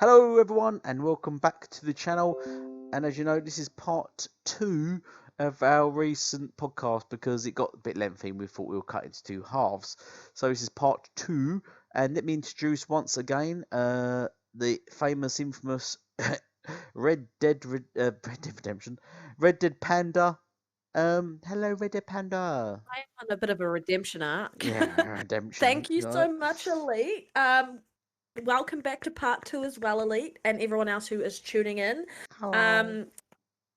Hello everyone and welcome back to the channel, and as you know this is part 2 of our recent podcast because it got a bit lengthy and we thought we would cut into 2 halves. So this is part 2, and let me introduce once again the famous infamous Red Dead Redemption, Red Dead Panda. Hello Red Dead Panda. I am on a bit of a redemption arc. Yeah, redemption, Thank you you know. so much, Elite. Welcome back to part 2 as well, Elite, and everyone else who is tuning in. Hello. Um,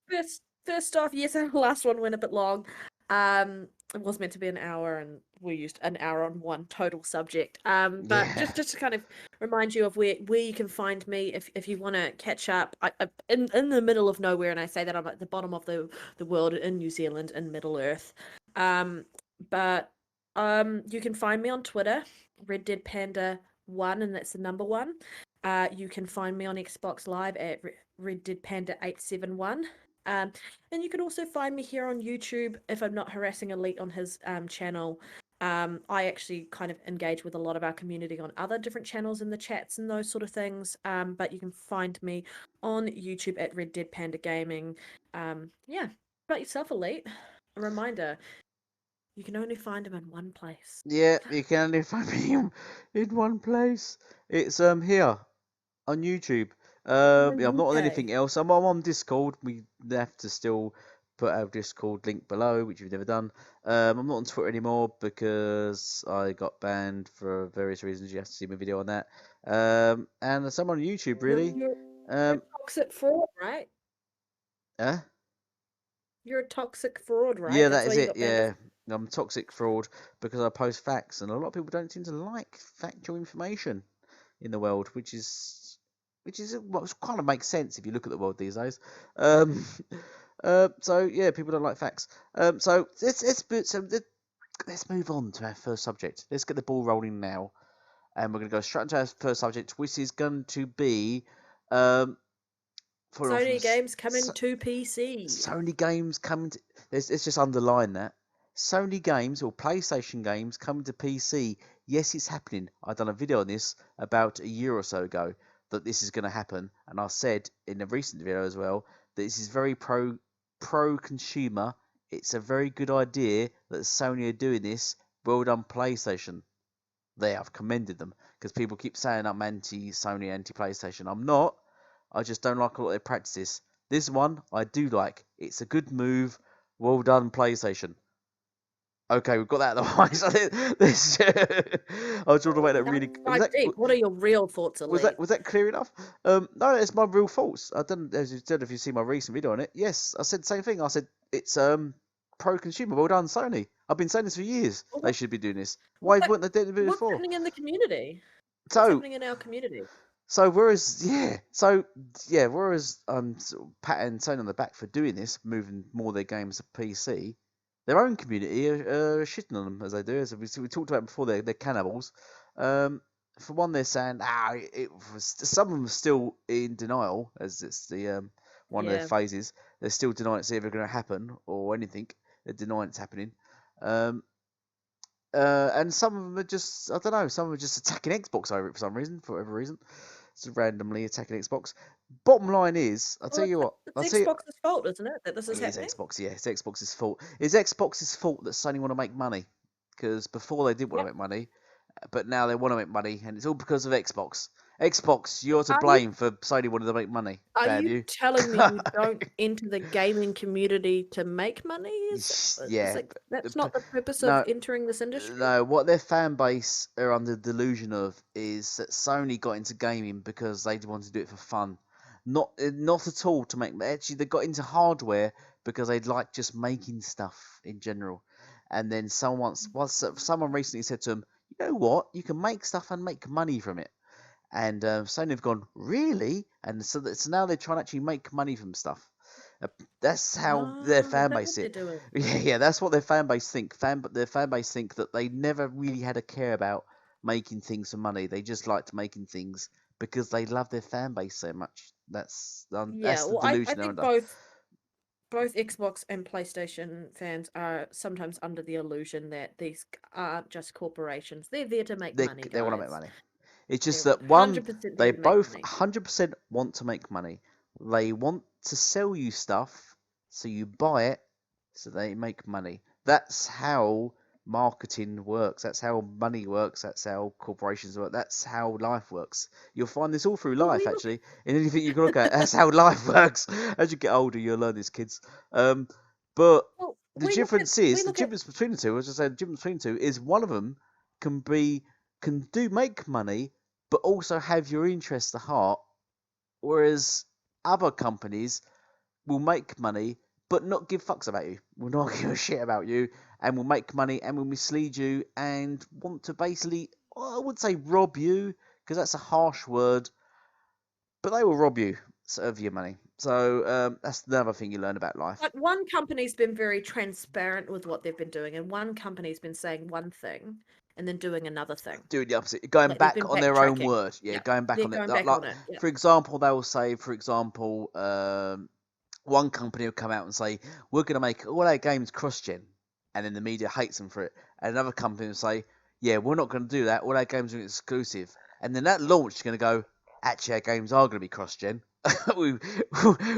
first off, yes, our last one went a bit long. It was meant to be an hour, and we used an hour on one total subject. But Yeah. just to kind of remind you of where you can find me if you want to catch up. I in the middle of nowhere, and I say that I'm at the bottom of the world in New Zealand in Middle Earth. But you can find me on Twitter, Red Dead Panda 1, and that's the number 1. You can find me on Xbox Live at Red Dead Panda 871. And you can also find me here on YouTube if I'm not harassing Elite on his channel. I actually kind of engage with a lot of our community on other different channels in the chats and those sort of things. But you can find me on YouTube at Red Dead Panda Gaming. Yeah, about yourself, Elite. A reminder, you can only find him in one place. Yeah, you can only find me in one place. It's here on YouTube. In the Yeah, I'm not on UK. anything else. I'm on Discord. We have to still put our Discord link below, which we've never done. I'm not on Twitter anymore because I got banned for various reasons. You have to see my video on that. And some on YouTube really. You're a Um, toxic fraud, right? eh? You're a toxic fraud, right? Yeah, That's that why is you it. got banned off. Yeah, I'm toxic fraud because I post facts, and a lot of people don't seem to like factual information in the world, which is what kind of makes sense if you look at the world these days. Um, so yeah, people don't like facts. So let's move on to our first subject. Let's get the ball rolling now, and we're going to go straight into our first subject, which is going to be um, following on from Sony games coming S- to PC. Sony games coming to. Let's just underline that. Sony games or PlayStation games coming to PC. Yes, it's happening. I've done a video on this about a year or so ago that this is going to happen, and I said in a recent video as well that this is very pro consumer. It's a very good idea that Sony are doing this. Well done, PlayStation. There, I've commended them because people keep saying I'm anti Sony, anti PlayStation. I'm not. I just don't like a lot of their practices. This one I do like. It's a good move. Well done, PlayStation. Okay, we've got that out of the way. So this, I was trying to make that really. Was Dive that deep. What are your real thoughts, was that Elite? was that clear enough? No, it's my real thoughts. I don't, as you said, if you see my recent video on it. Yes, I said the same thing. I said it's pro consumer. Well done, Sony. I've been saying this for years. Well, They should be doing this. Why what's that, weren't they doing it what's before? happening in the community? What's So happening in our community? So whereas sort of patting Sony on the back for doing this, moving more of their games to PC, their own community are shitting on them as they do. As we talked about before, they're cannibals. For one, they're saying it was some of them are still in denial, as it's the one of their Yeah. phases. They're still denying it's ever going to happen or anything. They're denying it's happening. Um, and some of them are just, I don't know, some of them are just attacking Xbox over it for some reason, for whatever reason. Just randomly attacking Xbox. Bottom line is, I'll tell Well, you what, I'll it's tell you, Xbox's fault, isn't it, that this it is is happening? Xbox, yeah, it's Xbox's fault. It's Xbox's fault that Sony want to make money. Because before they didn't want to Yep. make money, but now they want to make money, and it's all because of Xbox. Xbox, you're to Are you blame for Sony wanting to make money. are Damn you you. telling me you don't enter the gaming community to make money? It's Yeah. like that's not the purpose of No, entering this industry? no, what their fan base are under the delusion of is that Sony got into gaming because they wanted to do it for fun. Not at all to make. Actually, they got into hardware because they like just making stuff in general. And then someone recently said to them, "You know what? You can make stuff and make money from it." And Sony have gone, "Really?" And so now they're trying to actually make money from stuff. Uh, That's how their Oh, is fan that base what they're it. doing? Yeah, that's what their fan base think. But their fan base think that they never really had a care about making things for money. They just liked making things because they love their fan base so much. Yeah, That's the well, I delusion they're think under. both Xbox and PlayStation fans are sometimes under the illusion that these aren't just corporations. They're there to make money, They want to make guys. money. It's They just that one, 100% they there to make both money. 100% want to make money. They want to sell you stuff, so you buy it, so they make money. That's how marketing works. That's how money works. That's how corporations work. That's how life works. You'll find this all through Well, life, actually. In anything you can look at, that's how life works. As you get older, you'll learn this, kids. But the difference we is, the look at difference between the two, as I said, the difference between the two is one of them can be can do make money, but also have your interests at heart. Whereas other companies will make money, but not give fucks about you. Will not give a shit about you, and will make money and will mislead you and want to basically, I would say, rob you, because that's a harsh word, but they will rob you of your money. So that's another thing you learn about life. But one company's been very transparent with what they've been doing, and one company's been saying one thing and then doing another thing. Doing the opposite, going Like they've back been on their own backtracking. word. Yeah, Yeah, going back they're on it. going back on it. Yeah. For example, they will say, for example, one company will come out and say, we're going to make all our games cross-gen, and then the media hates them for it. And another company will say, yeah, we're not going to do that. All our games are exclusive. And then that launch is going to go, actually, our games are going to be cross-gen. we,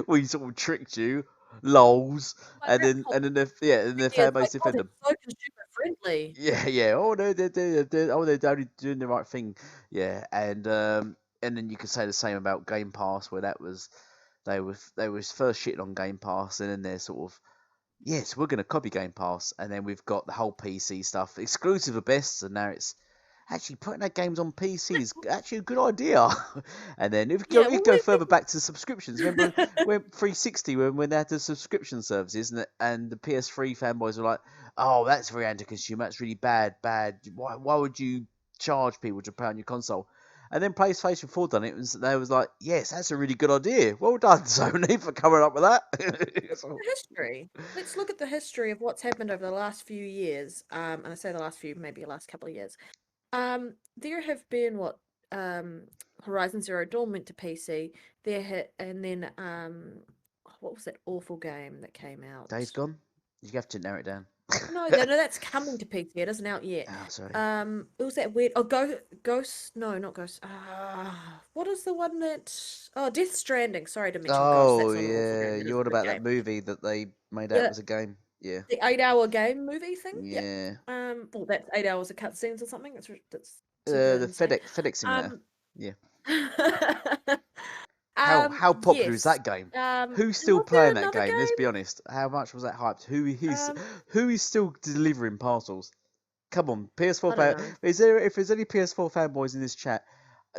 we sort of tricked you, lols. Like And that then, whole and then their media fan is like, base oh, defend they're them. so consumer friendly. Yeah, yeah. Oh no, they're only doing the right thing. Yeah, and then you could say the same about Game Pass, where that was they was first shitting on Game Pass, and then they're sort of, yes, we're gonna copy Game Pass, and then we've got the whole PC stuff, exclusive at best, and now it's actually putting our games on PC is actually a good idea. And then Yeah, if you well, go further back to the subscriptions, remember when 360 when they had the subscription services and the PS3 fanboys were like, oh, that's very anti-consumer, that's really bad. Why would you charge people to play on your console? And then PlayStation 4 done it, and they was like, yes, that's a really good idea. Well done, Sony, for coming up with that. So, the history. Let's look at the history of what's happened over the last few years. And I say the last few, maybe the last couple of years. There have been what Horizon Zero Dawn went to PC. There hit, and then what was that awful game that came out? Days Gone? You have to narrow it down. No, that's coming to PC. It isn't out yet. Oh, sorry. It was that weird. Oh, Ghost. No, not Ghost. What is the one that? Oh, Death Stranding. Sorry to mention Ghost. Oh That's not an awful yeah, game. That is you're a on good about that game. movie that they made out Yeah, was a game. Yeah, the 8 hour game movie thing. Yeah. yeah. Well, that's 8 hours of cutscenes or something. That's super The insane. FedEx Simulator. Um. Yeah. How popular is Yes. that game? Um. Who's still Was there playing that another game? Let's game? be honest. How much was that hyped? Um. Who is still delivering parcels? Come on, PS4 I don't fan. know. Is there if there's any PS4 fanboys in this chat?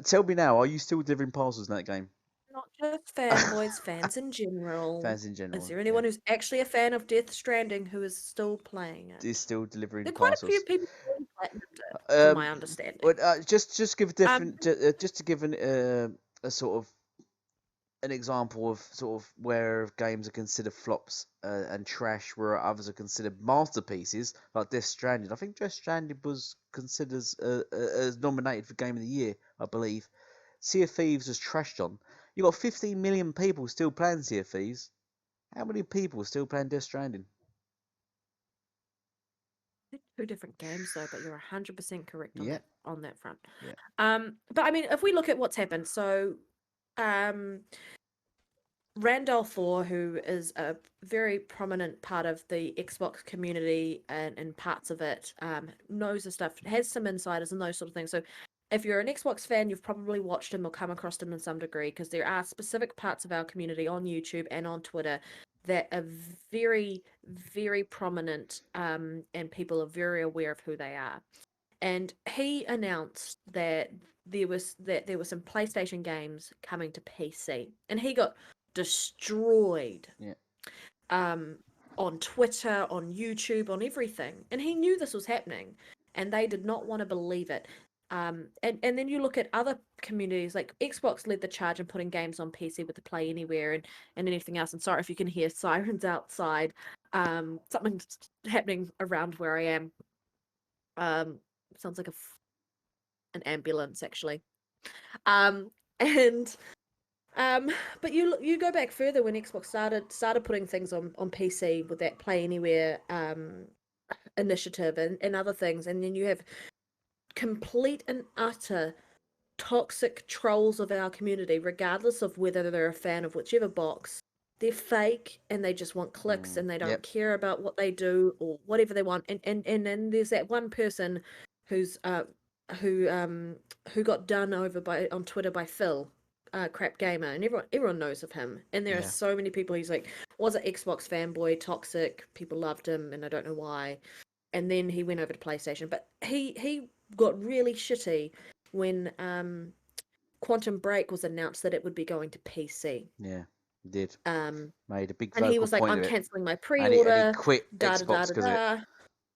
Tell me now. Are you still delivering parcels in that game? Not just fanboys, fans in general. Fans in Is general, there yeah, anyone who's actually a fan of Death Stranding who is still playing is it? still delivering There are quite a few parcels. people who platinumed it, from Um, my understanding. but just give a Um, different, just to give a sort of an example of sort of where games are considered flops and trash, where others are considered masterpieces, like Death Stranding. I think Death Stranding was considered as nominated for Game of the Year, I believe. Sea of Thieves was trashed on. You got 15 million people still playing Sea of Thieves. How many people are still playing Death Stranding? they're two different games though, but you're 100% correct Yeah, on that front. yeah. But I mean, if we look at what's happened, so um, Randall Thor, who is a very prominent part of the Xbox community and parts of it, knows the stuff, has some insiders and those sort of things. So if you're an Xbox fan, you've probably watched him or come across him in some degree because there are specific parts of our community on YouTube and on Twitter that are very, very prominent, and people are very aware of who they are. And he announced that there were some PlayStation games coming to PC, and he got destroyed Yeah. um, on Twitter, on YouTube, on everything, and he knew this was happening, and they did not want to believe it. And then you look at other communities like Xbox led the charge in putting games on PC with the Play Anywhere and anything else. And sorry if you can hear sirens outside. Something's happening around where I am. Um, sounds like an ambulance actually. Um, and um, but you go back further when Xbox started putting things on PC with that Play Anywhere initiative and other things, and then you have complete and utter toxic trolls of our community, regardless of whether they're a fan of whichever box, they're fake and they just want clicks and they don't Yep. care about what they do or whatever they want. And then there's that one person who's who um who got done over by on Twitter by Phil, Crap Gamer, and everyone knows of him. And there are Yeah. so many people. He's like was an Xbox fanboy, toxic. People loved him, and I don't know why. And then he went over to PlayStation, but he got really shitty when Quantum Break was announced that it would be going to PC. Yeah. He did. Um, Made a big and he vocal was like, point "I'm of it. canceling my And he pre-order." quit Da da da Xbox da because of it. da.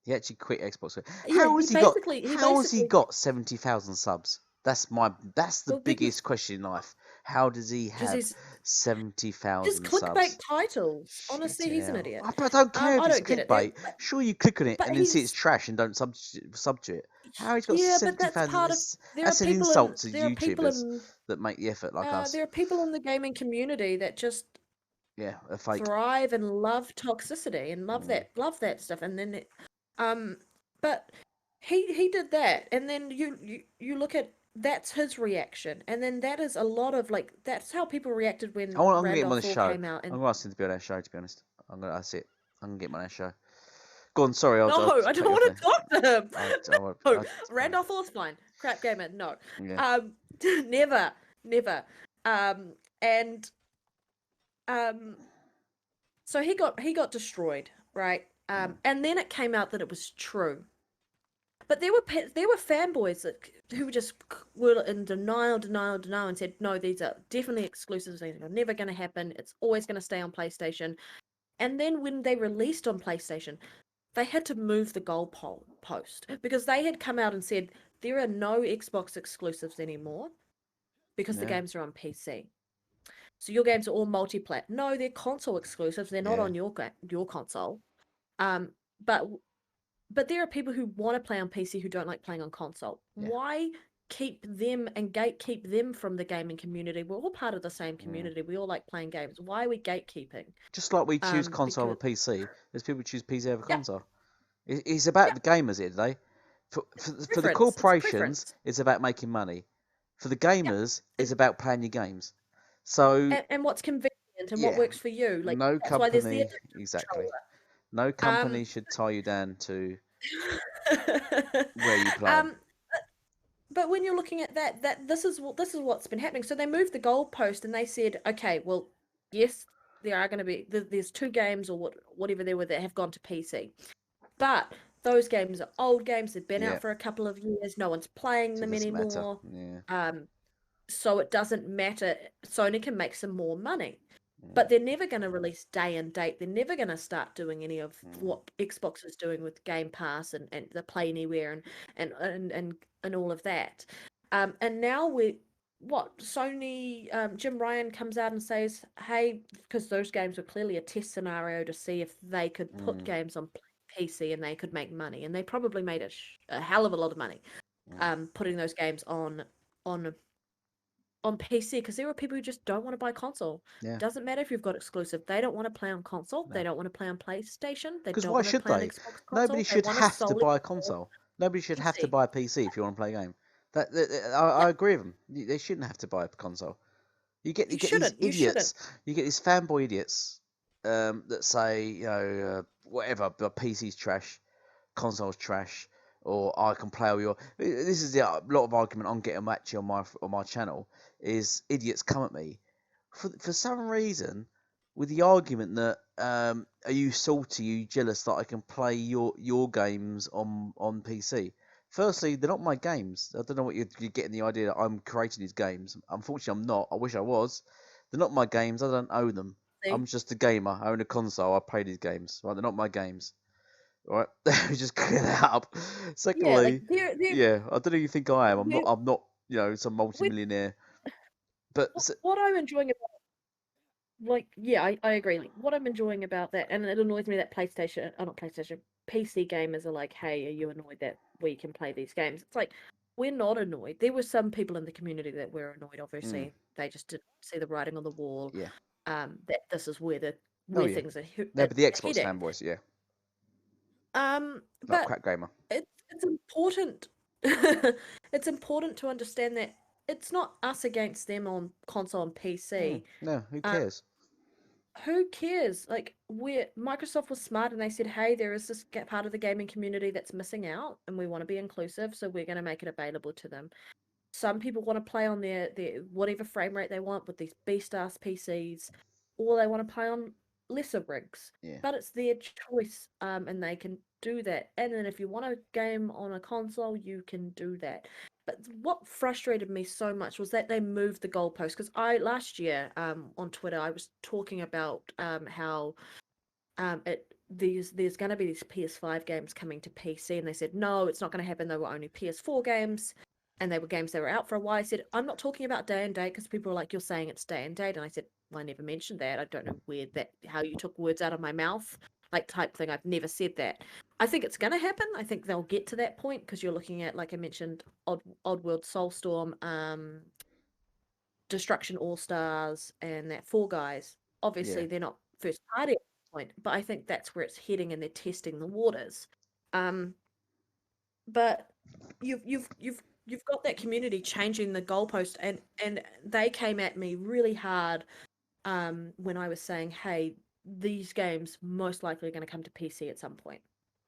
He actually quit Xbox. Yeah, How he has he got? basically How has he got 70,000 subs? That's the well because biggest question in life. How does he because have he's just 70,000 clickbait subs? titles. Shit Honestly, he's an hell. idiot. I don't care if I it's don't get it. There, clickbait. Sure, you click on it but and then see it's he's trash and don't sub to it. How he's got yeah, but that's 70,000? part of. There are That's an people in insult to there are people YouTubers in that make the effort like us. there are people in the gaming community that just Yeah, a fake. thrive and love toxicity and Mm, love that stuff. And then um but he did that, and then you look at that's his reaction, and then that is a lot of like that's how people reacted when I'm gonna get him on Randolph the 4 show. came out. I'm And gonna ask him to be on our show. To be honest, that's it. I'm gonna get him on our show. Go on, sorry, no, I'll I cut don't you off want there. to talk to him. No, I, Randolph 4's fine. Crap gamer, no. yeah. Never, never. And um so he got destroyed, right? And then it came out that it was true. But there were fanboys who were in denial, and said, no, these are definitely exclusives. These are never going to happen. It's always going to stay on PlayStation. And then when they released on PlayStation, they had to move the post because they had come out and said there are no Xbox exclusives anymore because the Yeah. games are on PC. So your games are all multiplayer. No, they're console exclusives. They're not Yeah. on your console. Um, but But there are people who want to play on PC who don't like playing on console. Yeah. Why keep them and gatekeep them from the gaming community? We're all part of the same community. We all like playing games. Why are we gatekeeping? Just like we choose console over Because PC, there's people who choose PC over yeah, console. It's about yeah, the gamers here today. For the preference. It's corporations, preference. it's about making money. For the Yeah, gamers, it's about playing your games. So and what's convenient and what yeah, works for you. Like no that's why there's the company addiction exactly. No controller. company should tie you down to where you play. um, but when you're looking at that this is what's been happening. So they moved the goalpost and they said, okay, well, yes, there are going to be there's two games or whatever there were that have gone to PC, but those games are old games. They've been Yeah, out for a couple of years. No one's playing so it them doesn't matter. anymore. Yeah. So it doesn't matter. Sony can make some more money. Mm. But they're never going to release day and date. They're never going to start doing any of Mm. what Xbox is doing with Game Pass and the Play Anywhere and all of that. And now Sony, Jim Ryan comes out and says, hey, because those games were clearly a test scenario to see if they could put games on PC and they could make money. And they probably made a hell of a lot of money putting those games on PC because there are people who just don't want to buy console. Yeah. Doesn't matter if you've got exclusive. They don't want to play on console. No. They don't want to play on PlayStation. They Because don't why want to should play on they? Xbox Nobody console. They should want have to solely buy a play console. Nobody should have to PC. buy a PC if you want to play a game. Yeah, I agree with them. They shouldn't have to buy a console. You get these you shouldn't. idiots. You get these fanboy idiots that say whatever, but PC's trash, console's trash, or I can play all your. This is a lot of argument I'm getting actually on my channel is idiots come at me for some reason with the argument that are you salty, are you jealous that I can play your games on PC? Firstly, they're not my games. I don't know what you're getting the idea that I'm creating these games. Unfortunately, I'm not. I wish I was. They're not my games. I don't own them. See? I'm just a gamer. I own a console. I play these games. Right? They're not my games. All right. Just clear that up. Yeah, like Secondly, they're yeah, I don't know who you think I am. I'm not. we're, I'm not. Some we're, multi-millionaire. But what I'm enjoying about like yeah, I agree. Like what I'm enjoying about that, and it annoys me that not PlayStation, PC gamers are like, hey, are you annoyed that we can play these games? It's like we're not annoyed. There were some people in the community that were annoyed. Obviously, they just didn't see the writing on the wall. yeah. That this is where Oh yeah. things No, are but the Xbox heading. fanboys, yeah, like But Crack Gamer. it's important. It's important to understand that it's not us against them on console and PC. No, who Um, cares? who cares? Like, where Microsoft was smart and they said, hey, there is this part of the gaming community that's missing out, and we want to be inclusive, so we're going to make it available to them. Some people want to play on their whatever frame rate they want with these beast ass PCs, or they want to play on lesser rigs. Yeah, But it's their choice, and they can do that. And then if you want a game on a console, you can do that. But what frustrated me so much was that they moved the goalpost. Because I last year, on Twitter, I was talking about how there's going to be these PS5 games coming to PC, and they said no, it's not going to happen. They were only PS4 games, and they were games that were out for a while. I said I'm not talking about day and date because people are like, you're saying it's day and date, and I said, well, I never mentioned that. I don't know where that how you took words out of my mouth, like type thing. I've never said that. I think it's going to happen. I think they'll get to that point because you're looking at, like I mentioned, Oddworld Soulstorm, Destruction All Stars, and that Four Guys. yeah. Obviously, they're not first party at this point, but I think that's where it's heading, and they're testing the waters. Um, but you've got that community changing the goalpost, and they came at me really hard when I was saying, hey, these games most likely are going to come to PC at some point.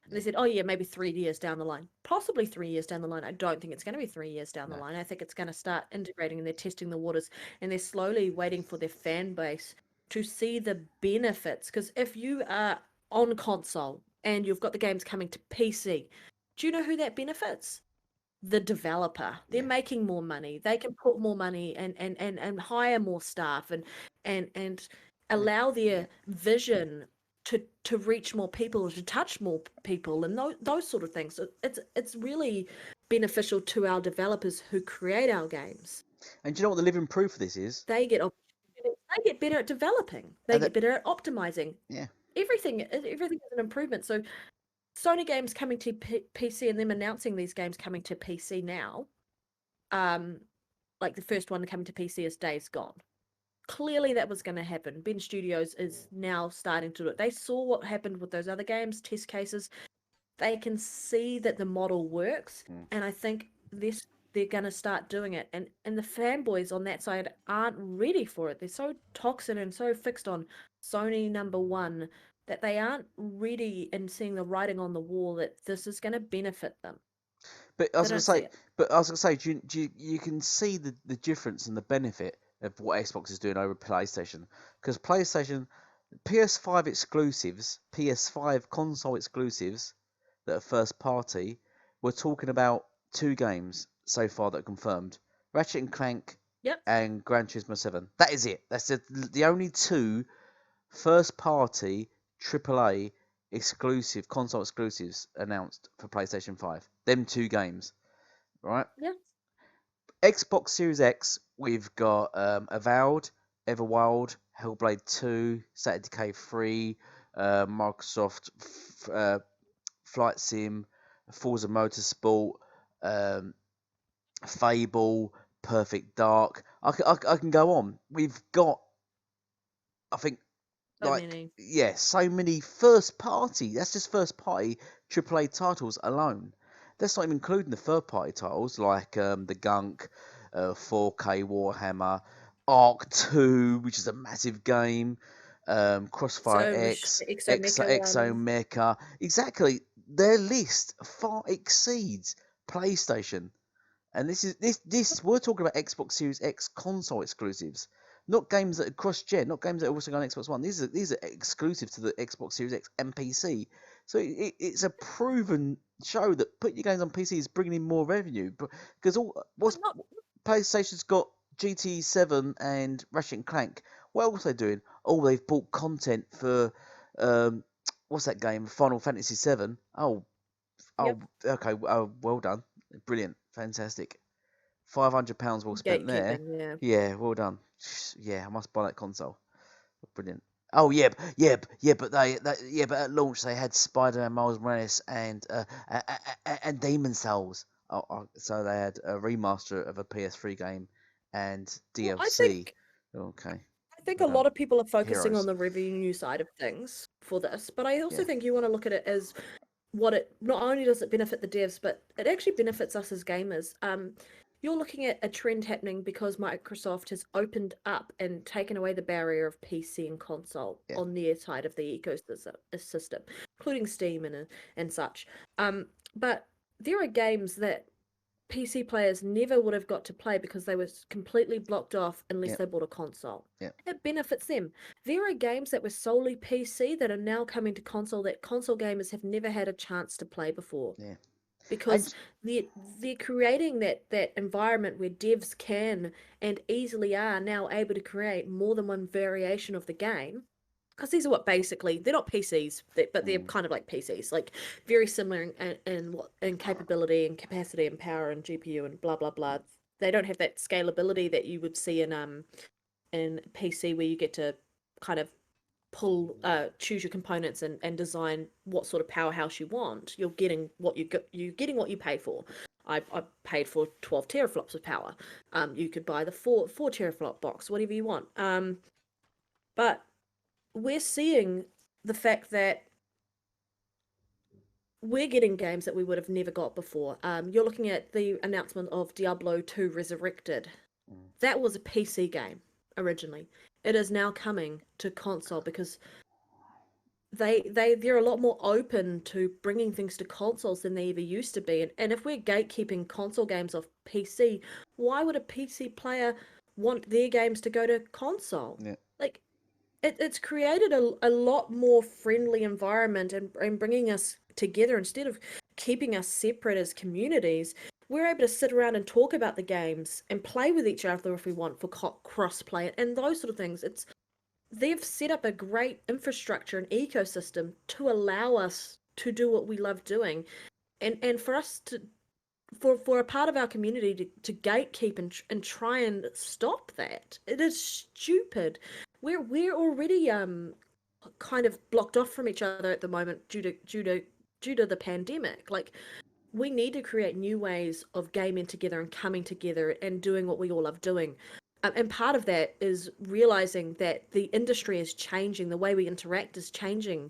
And they Yeah. said, oh, yeah, maybe 3 years down the line. Possibly 3 years down the line. I don't think it's going to be 3 years down the No. line. I think it's going to start integrating, and they're testing the waters, and they're slowly waiting for their fan base to see the benefits. Because if you are on console and you've got the games coming to PC, do you know who that benefits? The developer. They're Yeah. making more money. They can put more money and hire more staff, and Yeah. allow Yeah. their vision to reach more people, to touch more people, and those sort of things. So it's really beneficial to our developers who create our games. And do you know what the living proof of this is? They get opportunities. They get better at developing. They And get that, better at optimizing. yeah. Everything is an improvement. So Sony games coming to PC, and them announcing these games coming to PC now, um, like the first one coming to PC is Days Gone. Clearly, that was going to happen. Ben Studios is now starting to do it. They saw what happened with those other games, test cases. They can see that the model works, Mm. and I think they're going to start doing it. And the fanboys on that side aren't ready for it. They're so toxic and so fixed on Sony number one that they aren't ready and seeing the writing on the wall that this is going to benefit them. But I They was gonna don't see say, it. you can see the difference and the benefit of what Xbox is doing over PlayStation, because PlayStation, PS5 exclusives, PS5 console exclusives that are first party, we're talking about two games so far that are confirmed: Ratchet and Clank Yep. and Gran Turismo 7. That is it. That's the only two first party AAA exclusive console exclusives announced for PlayStation 5. Them two games, right? Yeah. Xbox Series X, we've got Avowed, Everwild, Hellblade 2, State of Decay 3, Microsoft Flight Sim, Forza Motorsport, um, Fable, Perfect Dark. I can go on. We've got, I think, So like, many. yeah, so many first party. That's just first party AAA titles alone. That's not even including the third party titles like the Gunk, 4K Warhammer, Arc 2, which is a massive game, Crossfire So X, Exomecha Exo one. Mecha. Exactly, their list far exceeds PlayStation. And this we're talking about Xbox Series X console exclusives, not games that are cross-gen, not games that are also going on Xbox One. These are exclusive to the Xbox Series X and PC. So it's a proven show that put your games on PC is bringing in more revenue. Because all But what's not PlayStation's got GT 7 and Ratchet and Clank. What else are they doing? Oh, they've bought content for um, what's that game? Final Fantasy 7. Oh, Yep. oh, okay. Oh, well done, brilliant, fantastic. £500 well spent there. Gatekeeping, yeah. Yeah, well done. Yeah, I must buy that console. Brilliant. Oh yeah, but but at launch they had Spider-Man, Miles Morales, and Demon Souls. So they had a remaster of a PS3 game and Well, DLC. Okay, I think a well done. lot of people are focusing on Heroes. the revenue side of things for this, but I also Yeah, think you want to look at it as what it not only does it benefit the devs, but it actually benefits us as gamers. you're looking at a trend happening because Microsoft has opened up and taken away the barrier of PC and console Yeah, on their side of the ecosystem, including Steam and such. But there are games that PC players never would have got to play because they were completely blocked off unless yeah, they bought a console. yeah, It benefits them. There are games that were solely PC that are now coming to console that console gamers have never had a chance to play before yeah. because And they're, they're creating that environment where devs can and easily are now able to create more than one variation of the game because these are what basically they're not PCs, but they're mm, kind of like PCs, like very similar in what in capability and capacity and power and GPU and blah blah blah. They don't have that scalability that you would see in PC where you get to kind of choose your components and design what sort of powerhouse you want. You're getting what you pay for. I paid for 12 teraflops of power. You could buy the four teraflop box, whatever you want. But we're seeing the fact that we're getting games that we would have never got before. You're looking at the announcement of Diablo 2 Resurrected. mm, That was a PC game originally. It is now coming to console because they're a lot more open to bringing things to consoles than they ever used to be. And if we're gatekeeping console games off PC, why would a PC player want their games to go to console? yeah, Like it's created a lot more friendly environment and bringing us together instead of keeping us separate as communities. We're able to sit around and talk about the games and play with each other if we want for cross play and those sort of things. They've set up a great infrastructure and ecosystem to allow us to do what we love doing, and for us to for a part of our community to gatekeep and try and stop that. It is stupid. We're already kind of blocked off from each other at the moment due to the pandemic. Like we need to create new ways of gaming together and coming together and doing what we all love doing. And part of that is realizing that the industry is changing, the way we interact is changing.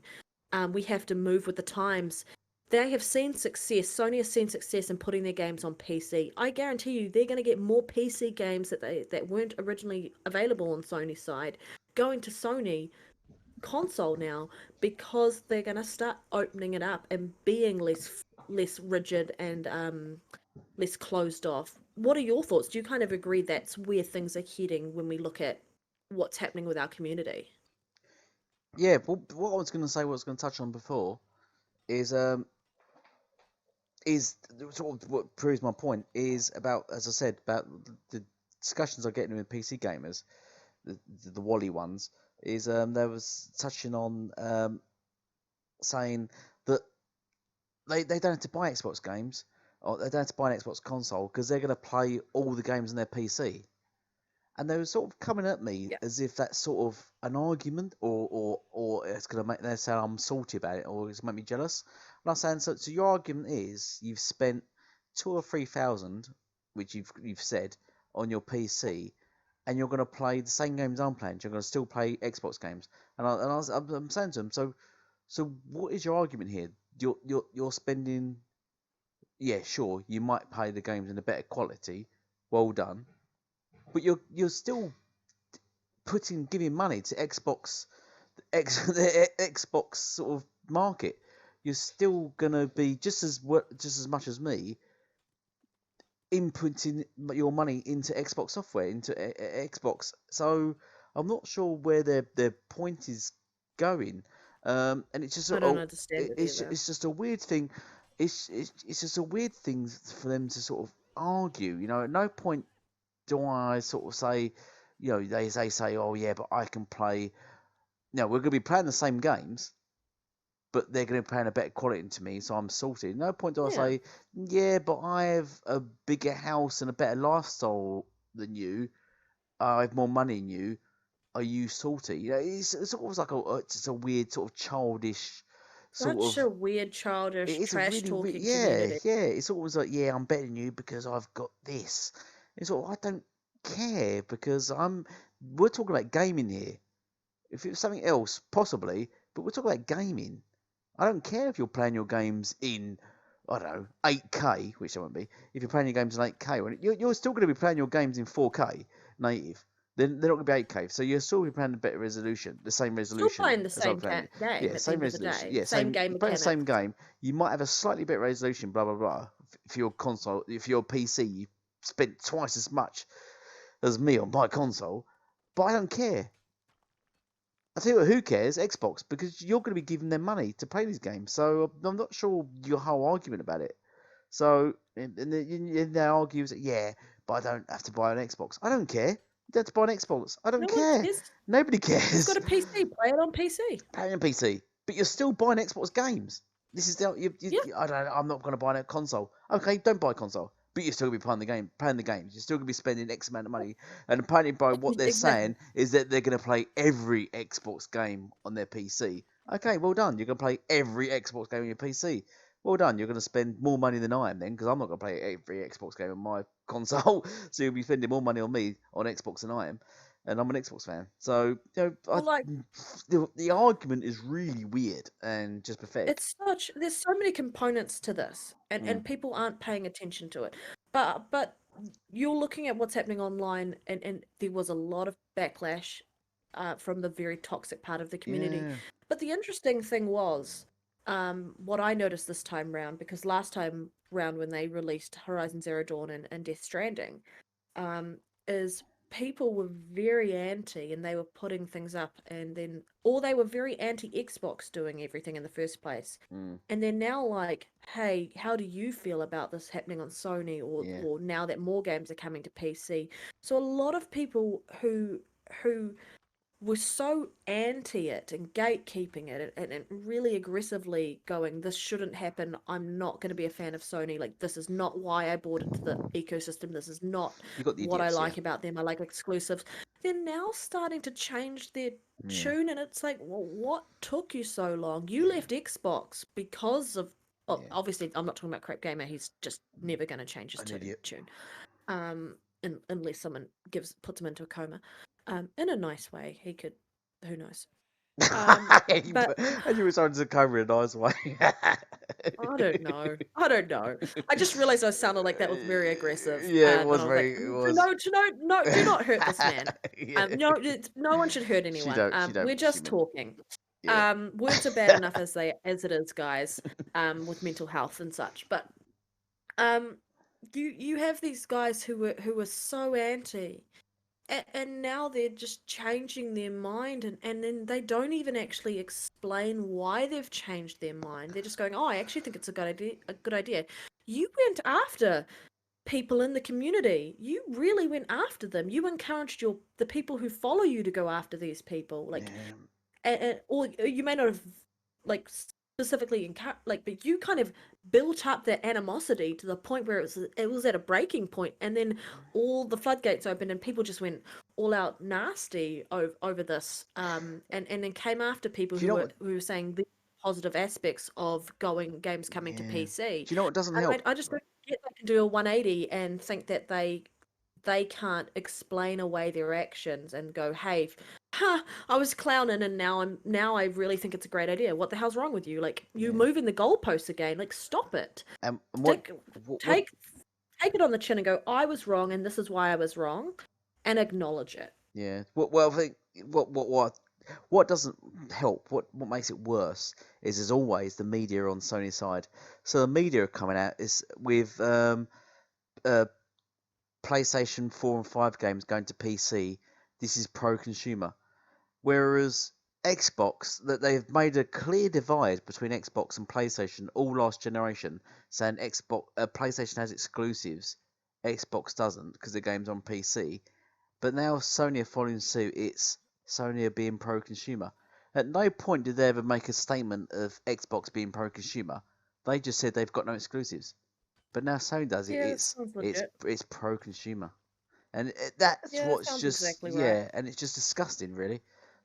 We have to move with the times. They have seen success. Sony has seen success in putting their games on PC. I guarantee you, they're going to get more PC games that weren't originally available on Sony's side going to Sony console now because they're going to start opening it up and being less rigid and less closed off. What are your thoughts? Do you kind of agree that's where things are heading when we look at what's happening with our community? yeah. But what I was going to say, what I was going to touch on before, is sort of what proves my point is about, as I said, about the discussions I'm getting with PC gamers, the Wally ones, is there was touching on saying that they don't have to buy Xbox games, or they don't have to buy an Xbox console because they're going to play all the games on their PC. And they were sort of coming at me Yeah. as if that's sort of an argument, or it's going to make them say I'm salty about it, or it's going to make me jealous. And I'm saying, so your argument is you've spent 2 or 3 thousand, which you've said, on your PC, and you're going to play the same games I'm playing. You're going to still play Xbox games, I'm saying to them, so what is your argument here? You're spending, yeah, sure, you might play the games in a better quality, well done, but you're still giving money to the Xbox sort of market. You're still gonna be just as much as me inputting your money into Xbox software, into Xbox. So I'm not sure where their point is going. And it's just I don't understand it either. it's just a weird thing. It's just a weird thing for them to sort of argue. At no point do I sort of say, they say, oh yeah, but I can play. No, we're going to be playing the same games, but they're going to be playing a better quality to me, so I'm salty. No point do I Yeah. say, yeah, but I have a bigger house and a better lifestyle than you. I have more money than you. Are you salty? It's always like just a weird sort of childish sort Such of. a weird, It childish, is a trash really weird. talking Yeah, community. yeah. It's always like, yeah, I'm better than you because I've got this. It's all I don't care because We're talking about gaming here. If it was something else, possibly, but we're talking about gaming. I don't care if you're playing your games in I don't know, 8K, which it won't be, if you're playing your games in 8K, you're still going to be playing your games in 4K native. Then they're not going to be 8K, so you'll still be playing a better resolution, the same Still resolution playing the as I'm same playing. game Yeah, at the same end of the resolution. day. Yeah, Same same. game You're playing the same mechanics. game. You might have a slightly better resolution, blah blah blah. For your console, if your PC, you spent twice as much as me on my console, but I don't care. I tell you what, who cares? Xbox, because you're going to be giving them money to play these games. So I'm not sure your whole argument about it. So and they argue that yeah, but I don't have to buy an Xbox. I don't care. You don't have to buy an Xbox. I don't No one care. cares. Nobody You've got cares. a PC. Play it on PC. Play on PC, but you're still buying Xbox games. This is the Yeah. I don't. I'm not going to buy a console. Okay, don't buy a console. But you're still going to be playing the game, playing the games. You're still going to be spending X amount of money. And apparently, by what they're Exactly. saying, is that they're going to play every Xbox game on their PC. Okay, well done. You're going to play every Xbox game on your PC. Well done. You're going to spend more money than I am then, because I'm not going to play every Xbox game on my console. So you'll be spending more money on me on Xbox than I am, and I'm an Xbox fan. So Well, like, the argument is really weird and just pathetic. there's so many components to this, Mm. and people aren't paying attention to it. But you're looking at what's happening online, and there was a lot of backlash from the very toxic part of the community. Yeah. But the interesting thing was, what I noticed this time round, because last time round when they released Horizon Zero Dawn and Death Stranding, is people were very anti and they were putting things up and then or they were very anti Xbox doing everything in the first place. Mm. And they're now like, hey, how do you feel about this happening on Sony Yeah. or now that more games are coming to PC? So a lot of people who were so anti it and gatekeeping it and really aggressively going, this shouldn't happen. I'm not going to be a fan of Sony. Like, this is not why I bought into the ecosystem. This is not You got the what I idiots, yeah. like about them. I like exclusives. They're now starting to change their Yeah. tune, and it's like, well, what took you so long? You left Xbox because of. Oh, Yeah. obviously, I'm not talking about Crap Gamer. He's just never going to change his An idiot. tune. Unless someone puts him into a coma. In a nice way, he could. Who knows? But And you were starting to cover in a nice way. I don't know. I don't know. I just realized I sounded like that was very aggressive, Yeah, it and was I was like, very. It "To was. no, to no, no, do not hurt this man. Yeah. No, no one should hurt She anyone. don't. She don't. We're She just meant. talking. Yeah. Words are bad enough as it is, guys. With mental health and such, but um, you have these guys who are so anti. And now they're just changing their mind, and then they don't even actually explain why they've changed their mind. They're just going, "Oh, I actually think it's a good idea. A good idea." You went after people in the community. You really went after them. You encouraged the people who follow you to go after these people. Like, Yeah. or you may not have like specifically like, but you kind of built up that animosity to the point where it was at a breaking point, and then all the floodgates opened and people just went all out nasty over this, and then came after people Do you know what? who were saying the positive aspects of games coming to Yeah. PC. Do you know what doesn't And help? I just don't get they can do a 180 and think that they can't explain away their actions and go, hey, I was clowning and now I really think it's a great idea. What the hell's wrong with you? Like, you Yeah. moving the goalposts again. Like, stop it. And what? Take it on the chin and go, I was wrong and this is why I was wrong, and acknowledge it. Yeah. Well, I think what doesn't help, what makes it worse, is as always the media on Sony's side. So the media are coming out is with PlayStation 4 and 5 games going to PC. This is pro-consumer. Whereas Xbox, that they've made a clear divide between Xbox and PlayStation all last generation, saying PlayStation has exclusives, Xbox doesn't because the game's on PC. But now Sony are following suit. It's Sony are being pro-consumer. At no point did they ever make a statement of Xbox being pro-consumer. They just said they've got no exclusives. But now Sony does it. Yeah, that sounds legit. It's pro-consumer, and that's Yeah, that what's sounds just exactly right. and it's just disgusting, really.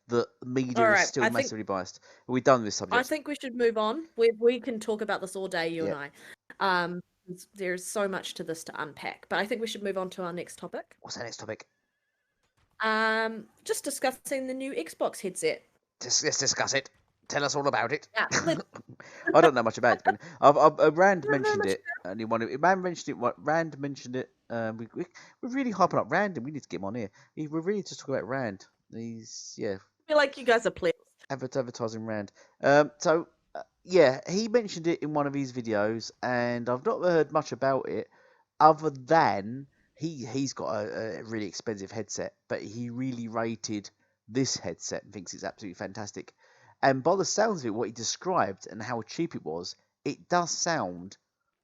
That media All is right, still massively biased. Are we done with this I subject? think we should move on. We can talk about this all day, you Yeah. and I. There's so much to this to unpack, but I think we should move on to our next topic. What's our next topic? Just discussing the new Xbox headset. Let's discuss it. Tell us all about it. Yeah, I don't know much about it. But I Rand don't know mentioned much. it, and he wanted. Rand mentioned it. What Rand mentioned it. We're really hyping up Rand, and we need to get him on here. We're really just talking about Rand. He's I feel like you guys are players. advertising Rand. Yeah, he mentioned it in one of his videos, and I've not heard much about it, other than he's got a really expensive headset, but he really rated this headset and thinks it's absolutely fantastic. And by the sounds of it, what he described and how cheap it does sound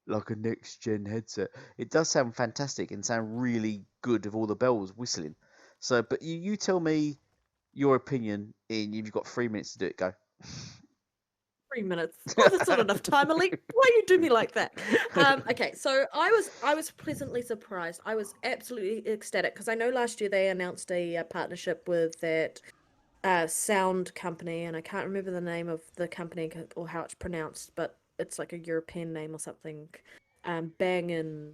like a next gen headset. It does sound fantastic and sound really good with all the bells whistling. So, but you tell me your opinion in you've got 3 minutes to do it. Go. 3 minutes. Oh, that's not enough time, Malik. Why you do me like that? Okay, so I was pleasantly surprised. I was absolutely ecstatic because I know last year they announced a partnership with that sound company, and I can't remember the name of the company or how it's pronounced, but it's like a European name or something. Bang and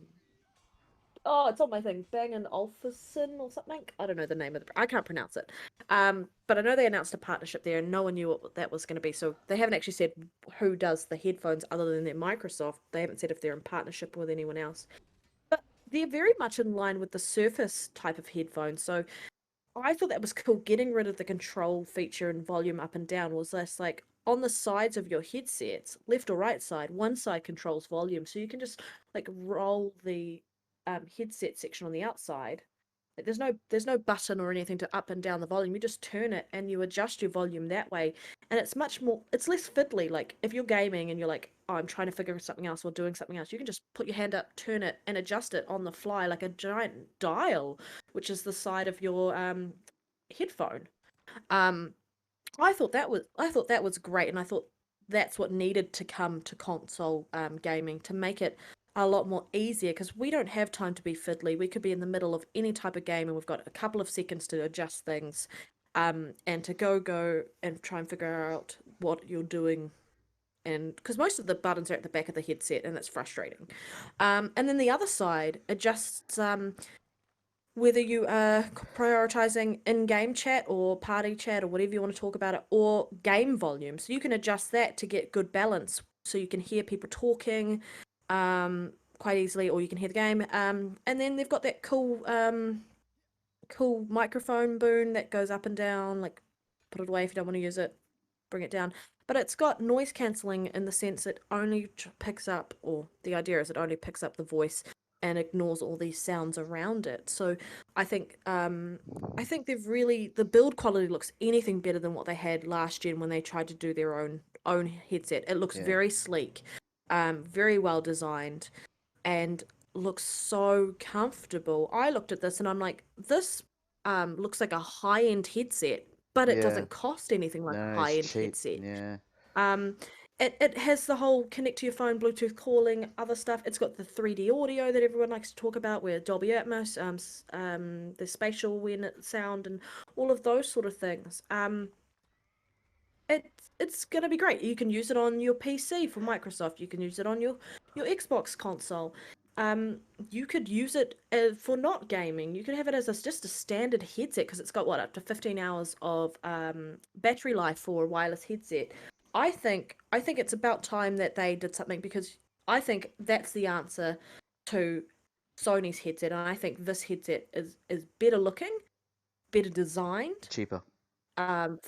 oh, it's on my thing. Bang and Olufsen or something. I don't know the name of the. I can't pronounce it. But I know they announced a partnership there, and no one knew what that was going to be. So they haven't actually said who does the headphones other than their Microsoft. They haven't said if they're in partnership with anyone else. But they're very much in line with the Surface type of headphones. So I thought that was cool. Getting rid of the control feature and volume up and down was less like on the sides of your headsets, left or right side, one side controls volume. So you can just like roll the headset section on the outside. Like, there's no button or anything to up and down the volume. You just turn it and you adjust your volume that way. And it's less fiddly. Like if you're gaming and you're like, oh, I'm trying to figure something else or doing something else, you can just put your hand up, turn it, and adjust it on the fly like a giant dial, which is the side of your headphone. Um, I thought that was great, and I thought that's what needed to come to console gaming to make it a lot more easier because we don't have time to be fiddly. We could be in the middle of any type of game, and we've got a couple of seconds to adjust things, and to go and try and figure out what you're doing. And because most of the buttons are at the back of the headset, and it's frustrating. And then the other side adjusts whether you are prioritizing in-game chat or party chat or whatever you want to talk about it, or game volume. So you can adjust that to get good balance, so you can hear people talking quite easily, or you can hear the game. And then they've got that cool microphone boom that goes up and down. Like, put it away if you don't want to use it, bring it down. But it's got noise cancelling in the sense it only picks up, or the idea is it only picks up the voice and ignores all these sounds around it. So I think they've really, the build quality looks anything better than what they had last gen when they tried to do their own headset. It looks Yeah. very sleek, very well designed, and looks so comfortable. I looked at this and I'm like, this looks like a high-end headset, but it Yeah. doesn't cost anything like a No, it's high-end cheap. headset. Yeah. Um, it has the whole connect to your phone, Bluetooth calling, other stuff. It's got the 3D audio that everyone likes to talk about, where Dolby Atmos, the spatial awareness sound, and all of those sort of things. It's gonna be great. You can use it on your PC for Microsoft. You can use it on your Xbox console. Um, you could use it for not gaming. You could have it as just a standard headset because it's got what, up to 15 hours of battery life for a wireless headset. I think it's about time that they did something, because I think that's the answer to Sony's headset, and I think this headset is better looking, better designed, Cheaper. um,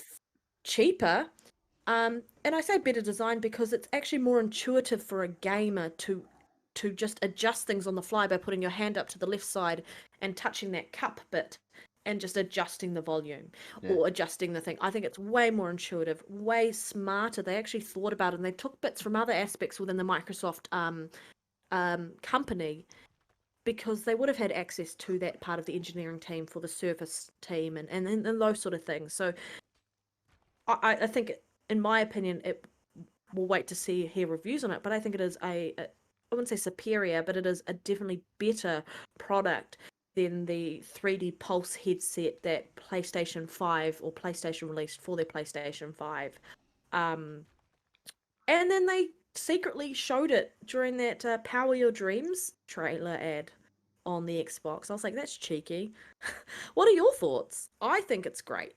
cheaper, and I say better design because it's actually more intuitive for a gamer to just adjust things on the fly by putting your hand up to the left side and touching that cup bit and just adjusting the volume Yeah. or adjusting the thing. I think it's way more intuitive, way smarter. They actually thought about it, and they took bits from other aspects within the Microsoft company, because they would have had access to that part of the engineering team for the Surface team, and those sort of things. So I think, in my opinion, it we'll wait to hear reviews on it, but I think it is I wouldn't say superior, but it is a definitely better product than the 3D Pulse headset that PlayStation 5 or PlayStation released for their PlayStation 5. Um, and then they secretly showed it during that Power Your Dreams trailer ad on the Xbox. I was like, that's cheeky. What are your thoughts? I think it's great.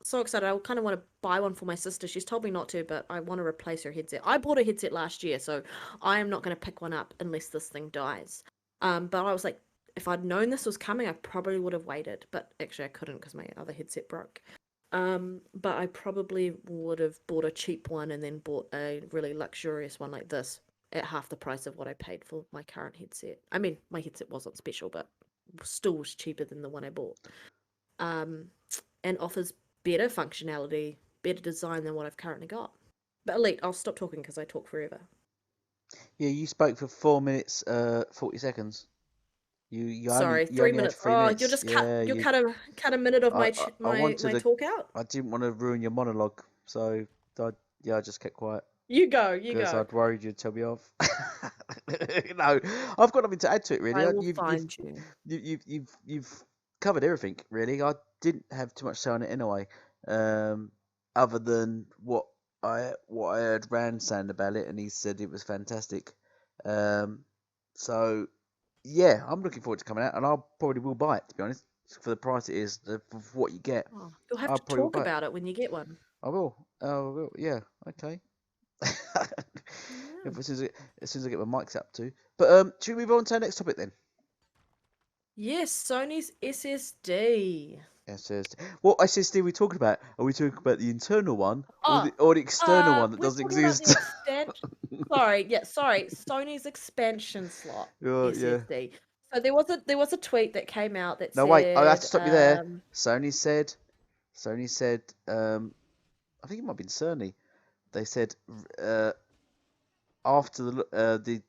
so excited. I kind of want to buy one for my sister. She's told me not to, but I want to replace her headset. I bought a headset last year, so I am not going to pick one up unless this thing dies. But I was like, if I'd known this was coming, I probably would have waited. But actually, I couldn't because my other headset broke. But I probably would have bought a cheap one and then bought a really luxurious one like this at half the price of what I paid for my current headset. I mean, my headset wasn't special, but still was cheaper than the one I bought. Um, and offers better functionality, better design than what I've currently got. But Elite, I'll stop talking because I talk forever. Yeah, you spoke for 4 minutes, 40 seconds. You only Sorry, you three only had minutes. three Oh, minutes. Yeah, you'll you. cut a minute of I, my I, I my wanted my to. talk out. I didn't want to ruin your monologue, so I just kept quiet You go, you because go. I'd worried you'd tell me off. No, I've got nothing to add to it really. I will find you. You've covered everything really. I didn't have too much to say on it anyway, other than what I heard Rand saying about it, and he said it was fantastic. Um, so yeah, I'm looking forward to coming out, and I probably will buy it to be honest. For the price it is, for what you get, Oh, you'll have I to probably will talk buy it. about it when you get one. I will. I will. Yeah. Okay. Yeah. If as soon as I get my mics up too. But should we move on to our next topic then? Yes, Sony's SSD. SSD. What SSD are we talking about? Are we talking about the internal one Oh, or the external one that we're doesn't talking about the exist? extension. Sorry, Sony's expansion slot Oh, yeah. SSD. So there was a tweet that came out that No, wait. I have to said, stop you there. Sony said. Sony said. I think it might have been Sony. They said after the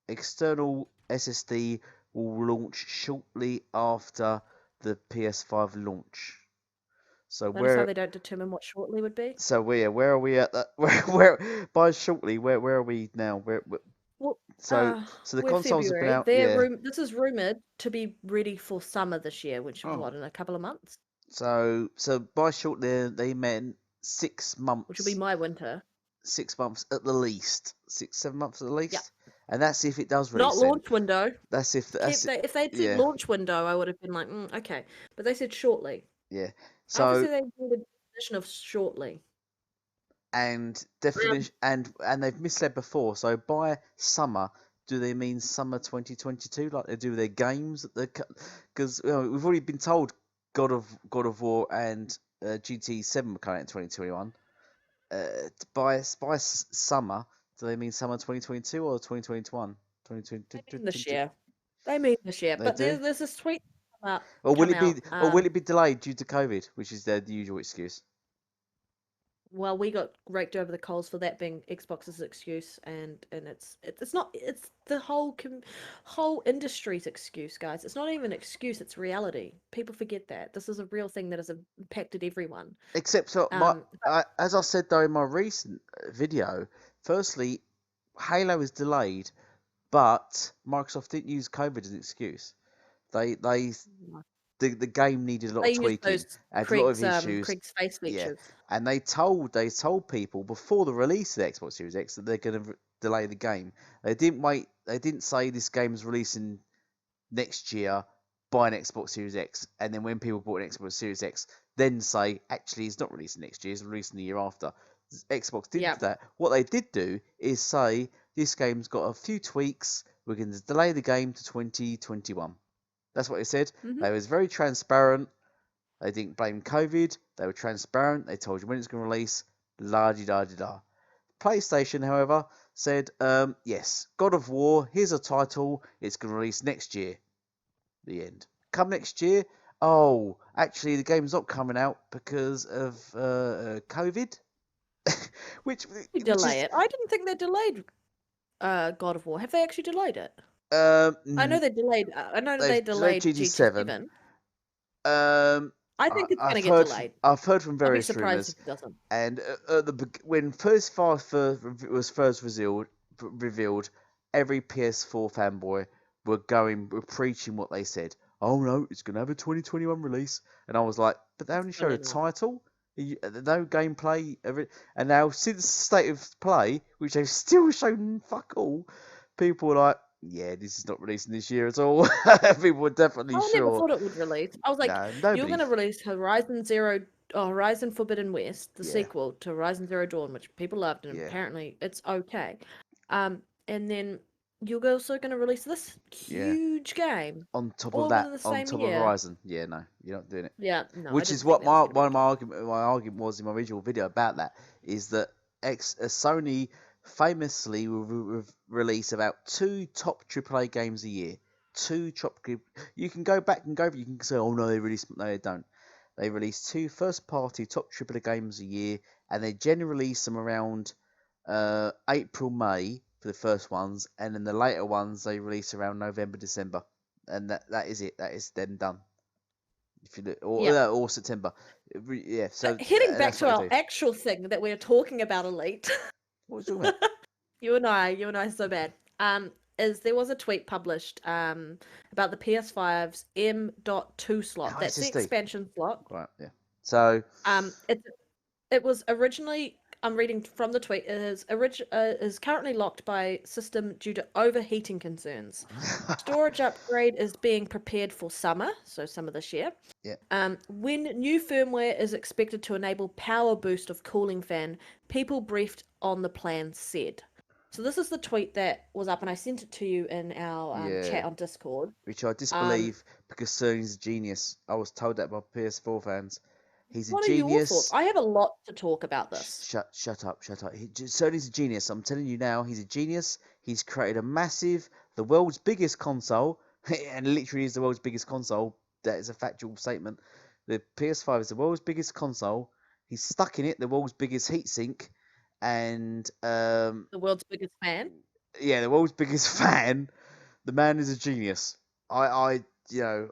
external SSD will launch shortly after the PS5 launch. So notice how where they don't determine what shortly would be. so where are we at that where by shortly where are we now? Well, So so the we're consoles have been February. out, yeah. This is rumored to be ready for summer this year, which is Oh. what, in a couple of months, So by shortly they meant which will be my winter. 6 months at the least, 6 7 months at the Yeah, least, and that's if it does not release then. launch window. That's Keep they If they'd said yeah. launch window, I would have been like, okay. But they said shortly. Yeah. Obviously, So they need a definition of shortly. and Um, definition and they've misled before. So by summer, do they mean summer 2022 like they do with their games? Because we've already been told God of War and GT7 were coming out in 2021. By summer, do they mean summer 2022 or 2021? They mean this year. They mean this year. They But do. there's this tweet Or will come it be? out. Or will it be delayed due to COVID, which is the usual excuse? Well, we got raked over the coals for that being Xbox's excuse, and it's not, it's the whole industry's excuse, guys. It's not even an excuse; it's reality. People forget that this is a real thing that has impacted everyone. Except for Um, as I said though in my recent video, firstly, Halo is delayed, but Microsoft didn't use COVID as an excuse. They the game needed a lot they of use tweaking, those had a lot of issues. Craig's face Yeah, features. and they told people before the release of the Xbox Series X that they're going to delay the game. They didn't wait. They didn't say this game's releasing next year, buy an Xbox Series X, and then when people bought an Xbox Series X, then say actually it's not releasing next year, it's releasing the year after. Xbox didn't Yeah. do that. What they did do is say this game's got a few tweaks. We're going to delay the game to 2021. That's what they said. Hmm. They was very transparent. They didn't blame COVID. They were transparent. They told you when it's going to release. La di da di da. PlayStation, however, said, yes, God of War, here's a title. It's going to release next year. The end. Come next year. Oh, actually, the game's not coming out because of COVID, which They which delay is it. I didn't think they delayed God of War. Have they actually delayed it? I know um they delayed. I know they've they delayed delayed GT7. GT7. Um, I I, think it's going I've to get heard delayed. I've heard from I'll be various surprised rumours, if it doesn't. and when first Far was first revealed, every PS4 fanboy were preaching what they said. Oh no, it's gonna have a 2021 release, and I was like, but they only showed a Really not. title, no gameplay, and now since State of Play, which they've still shown fuck all, people were like, yeah, this is not releasing this year at all. People were definitely I never sure. thought it would release. I was like, No, you're nobody. going to release Horizon Zero Horizon Forbidden West, the Yeah, sequel to Horizon Zero Dawn, which people loved, and yeah, apparently it's okay. And then you're also going to release this yeah. huge game On top of all that, within the on same top of year. Horizon, yeah, no, you're not doing it. Yeah, no, I Which didn't is think what that was my going to one be of my argument was in my original video about that is that Sony famously will release about 2 top AAA games a year. You can go back and go, you can say, oh no, they release, no, they don't. They release 2 first-party top AAA games a year, and they generally release them around April, May for the first ones, and then the later ones they release around November, December, and that is it. That is then done. If you look, Yeah. or September, yeah. So Heading back that's to what they our do. actual thing that we're talking about, Elite. What was you talking about? You and I, so bad. Is there was a tweet published about the PS5's M.2 slot. Oh, That's the SSD. expansion slot. Right, yeah. So It was originally, I'm reading from the tweet, is currently locked by system due to overheating concerns. Storage upgrade is being prepared for summer, so summer this year. yeah, When new firmware is expected to enable power boost of cooling fan, people briefed on the plan said. So this is the tweet that was up, and I sent it to you in our yeah. chat on Discord. Which I Um, disbelieve because Cerny's a genius. I was told that by PS4 fans. He's a what are your thoughts? genius. I have a lot to talk about this. Shut up, shut up. Sony's a genius. I'm telling you now, he's a genius. He's created the world's biggest console, and literally is the world's biggest console. That is a factual statement. The PS5 is the world's biggest console. He's stuck in it, the world's biggest heatsink, and The world's biggest fan. yeah, the world's biggest fan. The man is a genius. I, you know,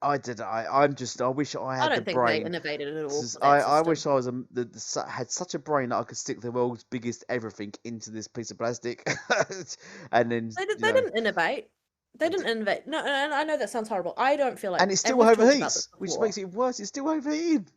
I wish I I had the don't think they brain. innovated at all for that I system. wish I was had such a brain that I could stick the world's biggest everything into this piece of plastic, and then They didn't innovate. They didn't innovate. No, and I know that sounds horrible. I don't feel like, and it and still we've talked about this overheats, which before. makes it worse. It's still overheating.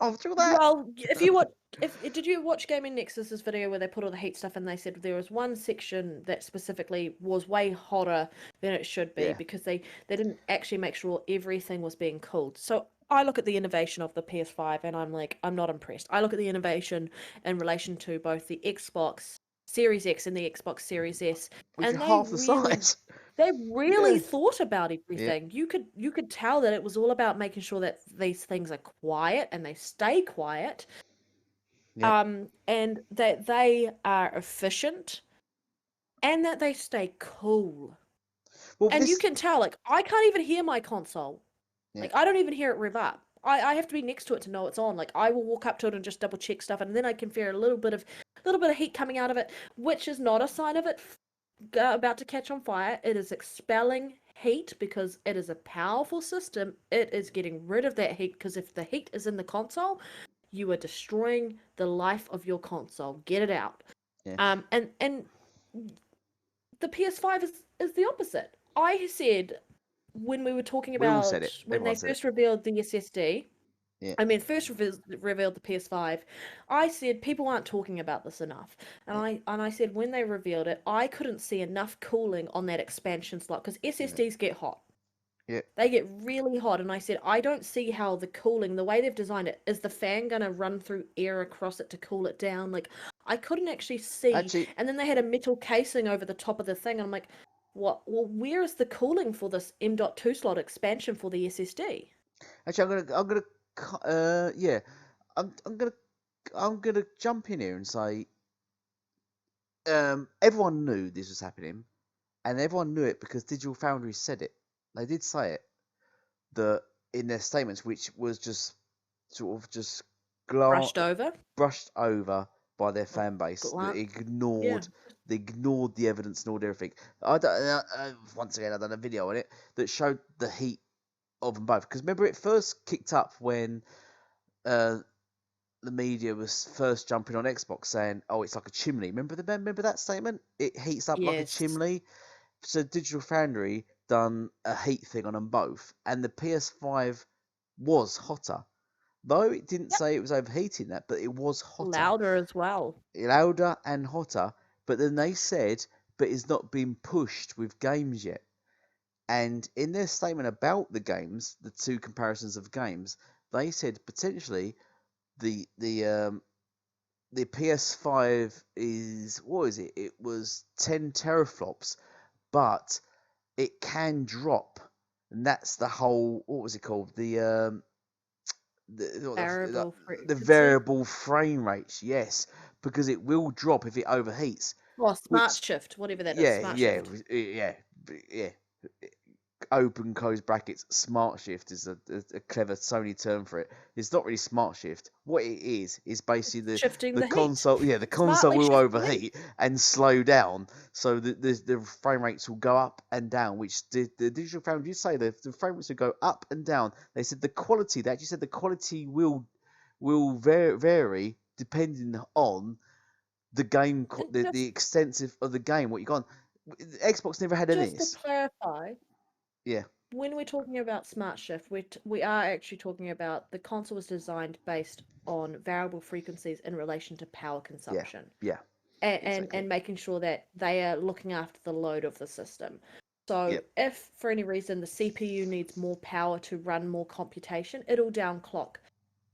After all that, Well, if you watch, if did you watch Gaming Nexus's video where they put all the heat stuff and they said there was one section that specifically was way hotter than it should be yeah, because they didn't actually make sure everything was being cooled. So I look at the innovation of the PS5 and I'm like, I'm not impressed. I look at the innovation in relation to both the Xbox Series X and the Xbox Series S, which are and half the size. they really Yeah, thought about yeah, everything. You could tell that it was all about making sure that these things are quiet and they stay quiet, yeah. and that they are efficient and that they stay cool. Well, And you this, can tell, like, I can't even hear my console. yeah. Like, I don't even hear it rev up. I have to be next to it to know it's on. Like, I will walk up to it and just double check stuff, and then I can feel a little bit of heat coming out of it, which is not a sign of it about to catch on fire. It is expelling heat because it is a powerful system. It is getting rid of that heat because if the heat is in the console, you are destroying the life of your console. Get it out. Yeah. And the PS5 is the opposite. I said when we were talking We all said about it. when they Everyone said it. first revealed the SSD, Yeah, I mean, first revealed the PS5. I said people aren't talking about this enough, and yeah, I said when they revealed it, I couldn't see enough cooling on that expansion slot because yeah, SSDs get hot. yeah. They get really hot, and I said I don't see how the cooling, the way they've designed it, is the fan gonna run through air across it to cool it down? Like I couldn't actually see, Actually, and then they had a metal casing over the top of the thing, and I'm like, what? Well, where is the cooling for this M.2 slot expansion for the SSD? yeah, I'm, I'm gonna, I'm gonna jump in here and say, everyone knew this was happening, and everyone knew it because Digital Foundry said it. They did say it that in their statements, which was just sort of just gla- Brushed over. brushed over by their Or fan base. That glant. Yeah. ignored, they ignored the evidence, ignored everything. Once again, I done a video on it that showed the heat of them both. Because remember, it first kicked up when uh, the media was first jumping on Xbox saying, "Oh, it's like a chimney." Remember that statement? It heats up like a Yes. chimney. So Digital Foundry done a heat thing on them both, and the PS5 was hotter. Though it didn't Yep. say it was overheating that, but it was hotter, Louder as well. louder and hotter. But then they said, "But it's not been pushed with games yet." And in their statement about the games, the two comparisons of games, they said potentially the PS5 is, what is it? It was 10 teraflops, but it can drop, and that's the whole, what was it called? Variable The frequency. variable frame rates, yes, because it will drop if it overheats. Or smart Which, shift, whatever that is, yeah, smart yeah, shift. yeah, yeah. Open close brackets. Smart shift is a clever Sony term for it. It's not really smart shift. What it is basically Shifting the the heat. console. Yeah, the console Smartly will shift the heat. overheat and slow down, so the frame rates will go up and down. Which the digital frame, you say the frame rates will go up and down. They said the quality. They actually said the quality will vary depending on the game, And the extensive of the game. What you got? Xbox never had any of just to this. clarify, Yeah, when we're talking about smart shift, we are actually talking about the console was designed based on variable frequencies in relation to power yeah, consumption. yeah, And exactly. making sure that they are looking after the load of the system. So Yep. if for any reason the CPU needs more power to run more computation, it'll downclock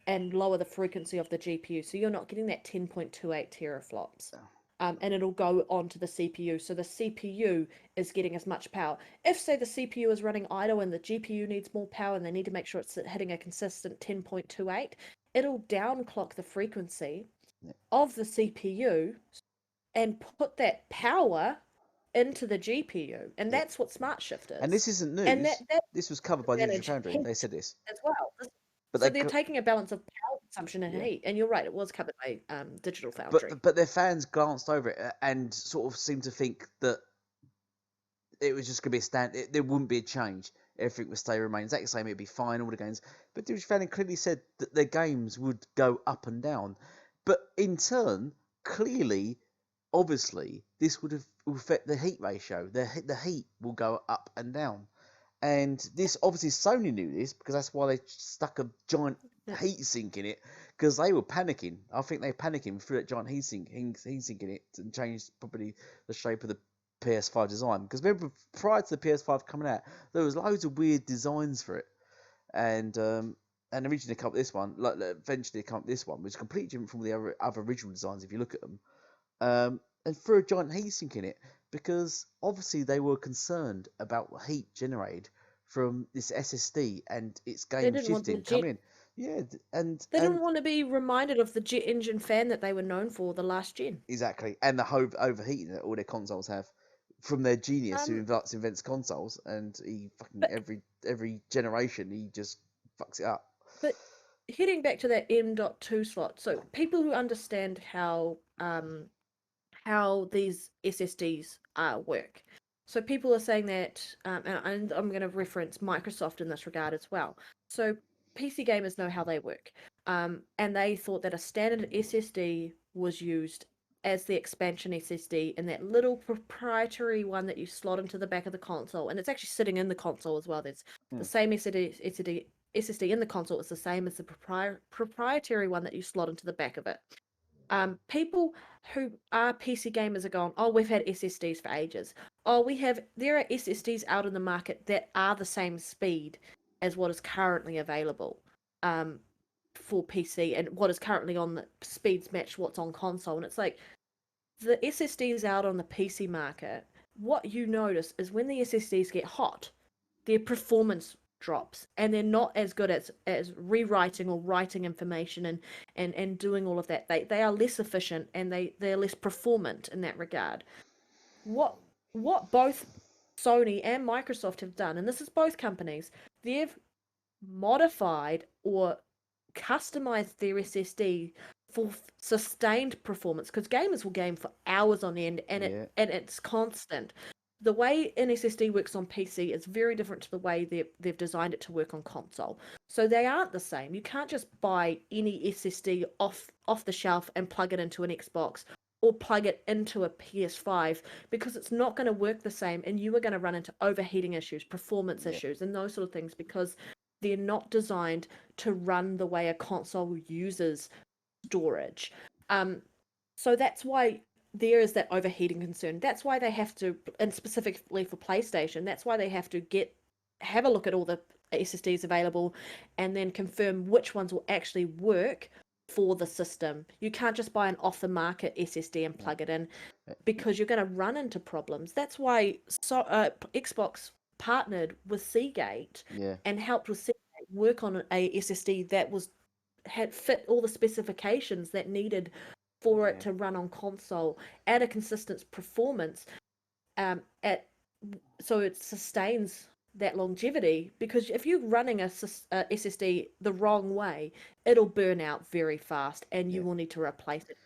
and lower the frequency of the GPU. So you're not getting that 10.28 teraflops. And it'll go onto the CPU. So the CPU is getting as much power. If, say, the CPU is running idle and the GPU needs more power and they need to make sure it's hitting a consistent 10.28, it'll downclock the frequency Yeah. of the CPU and put that power into the GPU. And Yep. that's what Smart Shift And is. this isn't And news. that This was covered by Digital advantage Foundry. heat They said this, as well. but So they're taking a balance of power consumption and yeah, heat. And you're right, it was covered by Digital Foundry. but their fans glanced over it and sort of seemed to think that it was just going to be a stand. There wouldn't be a change. Everything would stay remain exactly the same. It'd be fine, all the games. But Digital Foundry clearly said that their games would go up and down. But in turn, clearly, obviously, this would have affect the heat ratio. The heat will go up and down. And this, obviously, Sony knew this because that's why they stuck a giant Yeah. heat sink in it, because they were panicking. I think they were panicking through that giant heat sink in it and changed probably the shape of the PS5 design. Because remember, prior to the PS5 coming out, there was loads of weird designs for it, and originally come up with this one, like eventually come up with this one, which is completely different from the other original designs if you look at them. And threw a giant heatsink in it because obviously they were concerned about the heat generated from this SSD and its They game didn't want the shifting jet. coming in. Yeah, They and didn't want to be reminded of the jet engine fan that they were known for the last gen. exactly, and the overheating that all their consoles have from their genius who Um, invents consoles, and he fucking but every generation he just fucks it up. but heading back to that M.2 slot, so people who understand how these SSDs work. So people are saying that, and I'm going to reference Microsoft in this regard as well. So PC gamers know how they work, and they thought that a standard SSD was used as the expansion SSD and that little proprietary one that you slot into the back of the console, and it's actually sitting in the console as well. There's the Hmm. same SSD in the console is the same as the proprietary one that you slot into the back of it. People who are PC gamers are going, oh, we've had SSDs for ages. Oh, there are SSDs out in the market that are the same speed as what is currently available um, for PC, and what is currently on the speeds match what's on console. And it's like the SSDs out on the PC market, what you notice is when the SSDs get hot, their performance drops and they're not as good as rewriting or writing information and doing all of that. They are less efficient and they're less performant in that regard. what what both Sony and Microsoft have done, and this is both companies, they've modified or customized their SSD for sustained performance, because gamers will game for hours on end Yeah, and it's constant. The way an SSD works on PC is very different to the way they've designed it to work on console. So they aren't the same. You can't just buy any SSD off the shelf and plug it into an Xbox or plug it into a PS5, because it's not going to work the same and you are going to run into overheating issues, performance yeah, issues, and those sort of things, because they're not designed to run the way a console uses storage. Um, so that's why there is that overheating concern. That's why they have to, and specifically for PlayStation, that's why they have to have a look at all the SSDs available, and then confirm which ones will actually work for the system. You can't just buy an off the market SSD and Yeah. plug it in, Uh, because you're going to run into problems. That's why Xbox partnered with Seagate Yeah. and helped with Seagate work on a SSD that had fit all the specifications that needed for it Yeah. to run on console at a consistent performance, at so it sustains that longevity. Because if you're running a SSD the wrong way, it'll burn out very fast and you Yeah. will need to replace it.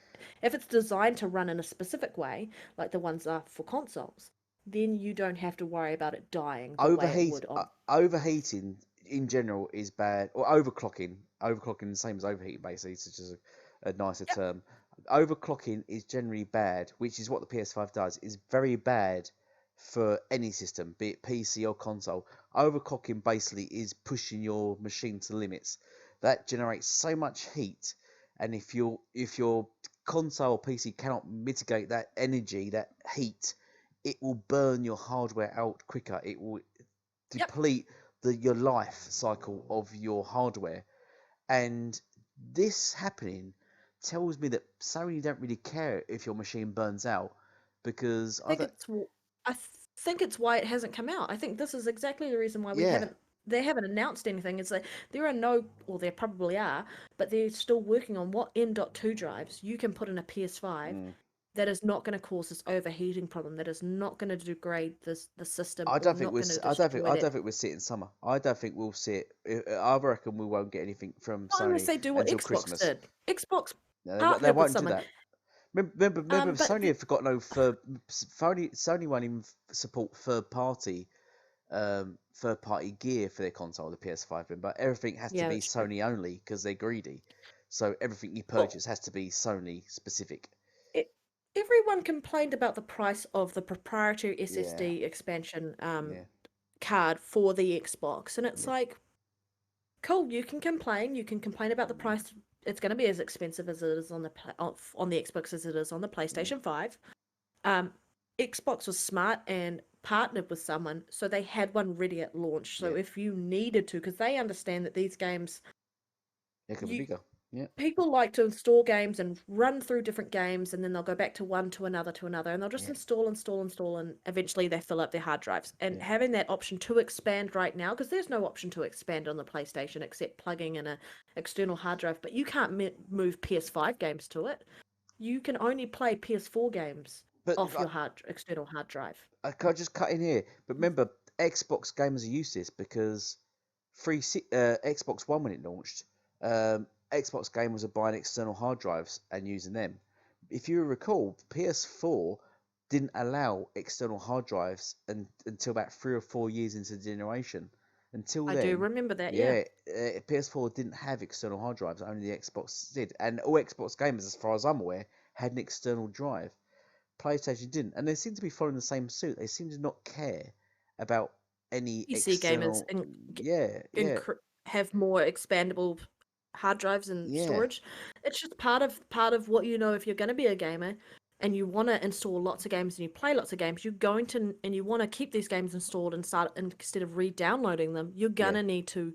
If it's designed to run in a specific way, like the ones are for consoles, then you don't have to worry about it dying the way it would on. Overheating in general is bad, or overclocking. Overclocking the same as overheating, basically. It's just a nicer Yep. term. Overclocking is generally bad, which is what the PS5 does. Is very bad for any system, be it PC or console. Overclocking basically is pushing your machine to the limits. That generates so much heat, and if your console or PC cannot mitigate that energy, that heat, it will burn your hardware out quicker. It will Yep. deplete your life cycle of your hardware. And this happening tells me that Sony don't really care if your machine burns out, because I think it's why it hasn't come out. I think this is exactly the reason why yeah. they haven't announced anything. It's like there are no, or there probably are, but they're still working on what M.2 drives you can put in a PS5 Mm. that is not going to cause this overheating problem, that is not going to degrade the system, I or don't think not we'll. going to I destroy don't that. think we'll see it in summer. I don't think we'll see it. I reckon we won't get anything from Not unless Sony they do what until Xbox Christmas. did. Xbox No, they partnered with won't do someone. that. Remember, But Sony have forgotten no third. Sony won't even support third party gear for their console, the PS5. But everything has to yeah, be that's true. Sony only because they're greedy. So everything you Well, purchase has to be Sony specific. it, everyone complained about the price of the proprietary Yeah, SSD expansion yeah, card for the Xbox, and it's yeah, like, cool, you can complain. You can complain about the mm, price. It's going to be as expensive as it is on on the Xbox as it is on the mm, PlayStation 5. Um, Xbox was smart and partnered with someone, so they had one ready at launch. So yeah. if you needed to, because they understand that these games, It could be you bigger. Yeah, people like to install games and run through different games, and then they'll go back to one to another, and they'll just yeah, install, and eventually they fill up their hard drives. And yeah, having that option to expand right now, because there's no option to expand on the PlayStation except plugging in a external hard drive, but you can't move PS5 games to it. You can only play PS4 games but off your external hard drive. I can't just cut in here. But remember, Xbox gamers are used to this because Xbox One when it launched, Xbox gamers were buying external hard drives and using them. If you recall, PS4 didn't allow external hard drives until about 3 or 4 years into the generation. Until I do then, remember that, yeah. yeah, PS4 didn't have external hard drives. Only the Xbox did, and all Xbox gamers, as far as I'm aware, had an external drive. PlayStation didn't, and they seem to be following the same suit. They seem to not care about any PC gamers external. Yeah, yeah, have more expandable hard drives and yeah, storage. It's just part of what you know. If you're going to be a gamer and you want to install lots of games and you play lots of games, you're going to, and you want to keep these games installed and start, instead of re-downloading them, you're yeah, gonna need to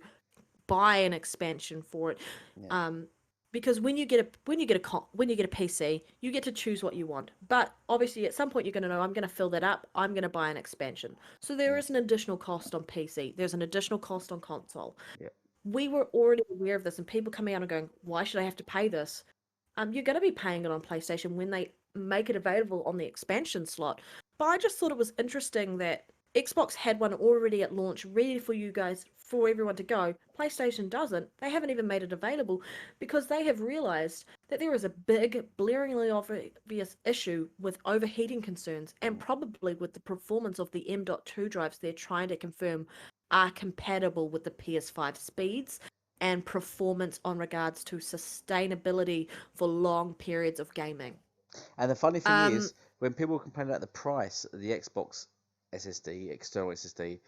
buy an expansion for it. yeah, Um, because when you get a PC, you get to choose what you want. But obviously, at some point, you're going to know, I'm going to fill that up. I'm going to buy an expansion. So there yeah, is an additional cost on PC. There's an additional cost on console. yeah. We were already aware of this, and people coming out and going, "Why should I have to pay this?" You're going to be paying it on PlayStation when they make it available on the expansion slot. But I just thought it was interesting that Xbox had one already at launch, ready for you guys, for everyone to go. PlayStation doesn't. They haven't even made it available because they have realized that there is a big, blaringly obvious issue with overheating concerns, and Mm. probably with the performance of the M.2 drives they're trying to confirm are compatible with the PS5 speeds and performance on regards to sustainability for long periods of gaming. And the funny thing Um, is, when people complain about the price of the Xbox SSD, external SSD,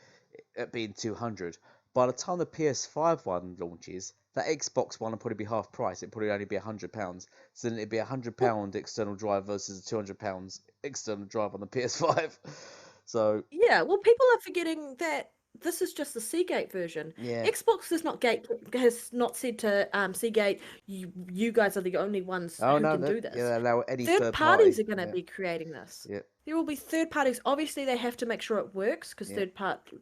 at being 200, by the time the PS5 one launches, that Xbox one will probably be half price. It'll probably only be £100. So then it'd be £100 well, external drive versus a £200 external drive on the PS5. So yeah, well, people are forgetting that. this is just the Seagate version. Yeah. Xbox has not said to Seagate, you guys are the only ones Oh who no, can no, do this. yeah, allow any Third third party. parties are going to Yeah, be creating this. yeah, There will be third parties. Obviously, they have to make sure it works because yeah,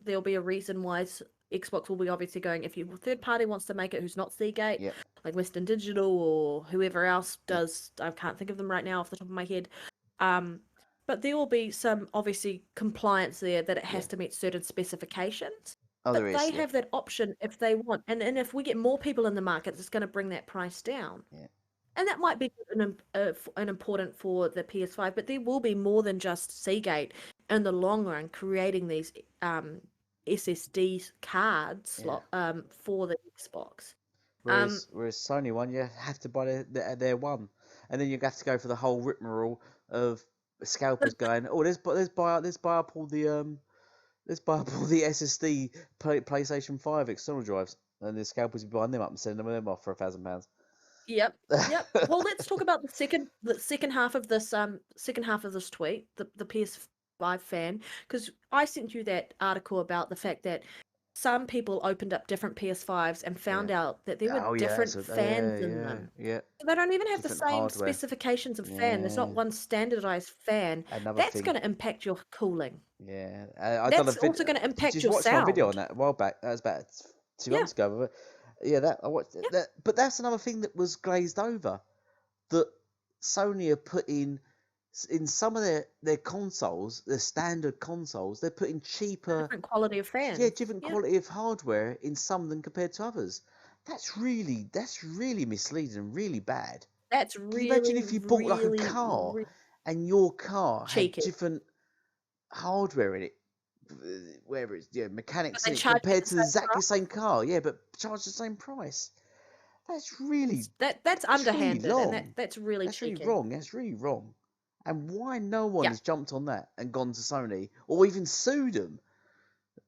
there'll be a reason why Xbox will be obviously going. If you third party wants to make it, who's not Seagate, yeah, like Western Digital or whoever else yeah, does, I can't think of them right now off the top of my head. Um, but there will be some obviously compliance there that it yeah. has to meet certain specifications. Oh, there But is. they Yeah, have that option if they want, and if we get more people in the market, it's going to bring that price down. yeah. And that might be an important for the PS5, but there will be more than just Seagate in the long run creating these SSD cards Yeah. for the Xbox. Um, Whereas Sony one, you have to buy their one, and then you have to go for the whole rigmarole of scalpers going, oh, let's buy up all the SSD PlayStation 5 external drives, and the scalpers be buying them up and sending them off for £1,000. Yep, yep. Well, let's talk about the second half of this tweet, the PS5 fan, because I sent you that article about the fact that some people opened up different PS5s and Yeah. found out that there were Oh yeah, different fans in them. yeah. So they don't even have the Different same hardware. specifications of fan. There's not Yeah. one standardized fan. Another That's thing. going to impact your cooling. Yeah. I done a That's video. also going to Did you impact your watch my video on sound. that a while back? That was about 2 months Yeah, ago. Yeah, that I watched yeah, that. But that's another thing that was glazed over. That Sony are putting in some of their consoles, their standard consoles, they're putting cheaper, different quality of yeah, fans. different Yeah, quality of hardware in some than compared to others. That's really misleading and really bad. that's Can you imagine really, if you bought like a really, car really and your car had cheeky. different hardware in it, whether it's But mechanics they in it charge you compared the to same exactly the price. same car, yeah, but charge the same price. That's really That's that's really underhanded, and long. that's really That's really cheeky. wrong. That's really wrong. And why no one Yeah, has jumped on that and gone to Sony or even sued them?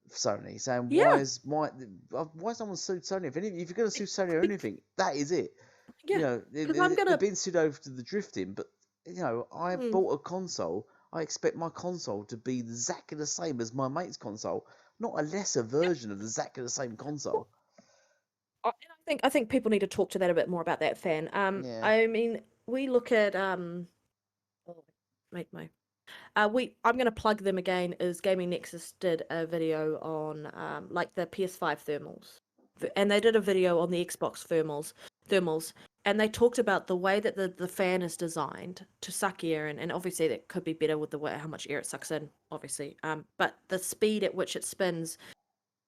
Sony saying yeah, why someone sued Sony? If you're going to sue Sony or anything, that is it. You yeah. know Because I'm they've gonna. been sued over to the drifting, but I Mm, bought a console. I expect my console to be exactly the same as my mate's console, not a lesser yeah. version of exactly the same console. Well, and I think people need to talk to that a bit more about that fan. Yeah, I mean, we look at oh, make my I'm gonna plug them again. Is Gaming Nexus did a video on like the PS5 thermals, and they did a video on the Xbox thermals, and they talked about the way that the fan is designed to suck air, and obviously that could be better with the way how much air it sucks in, obviously. But the speed at which it spins,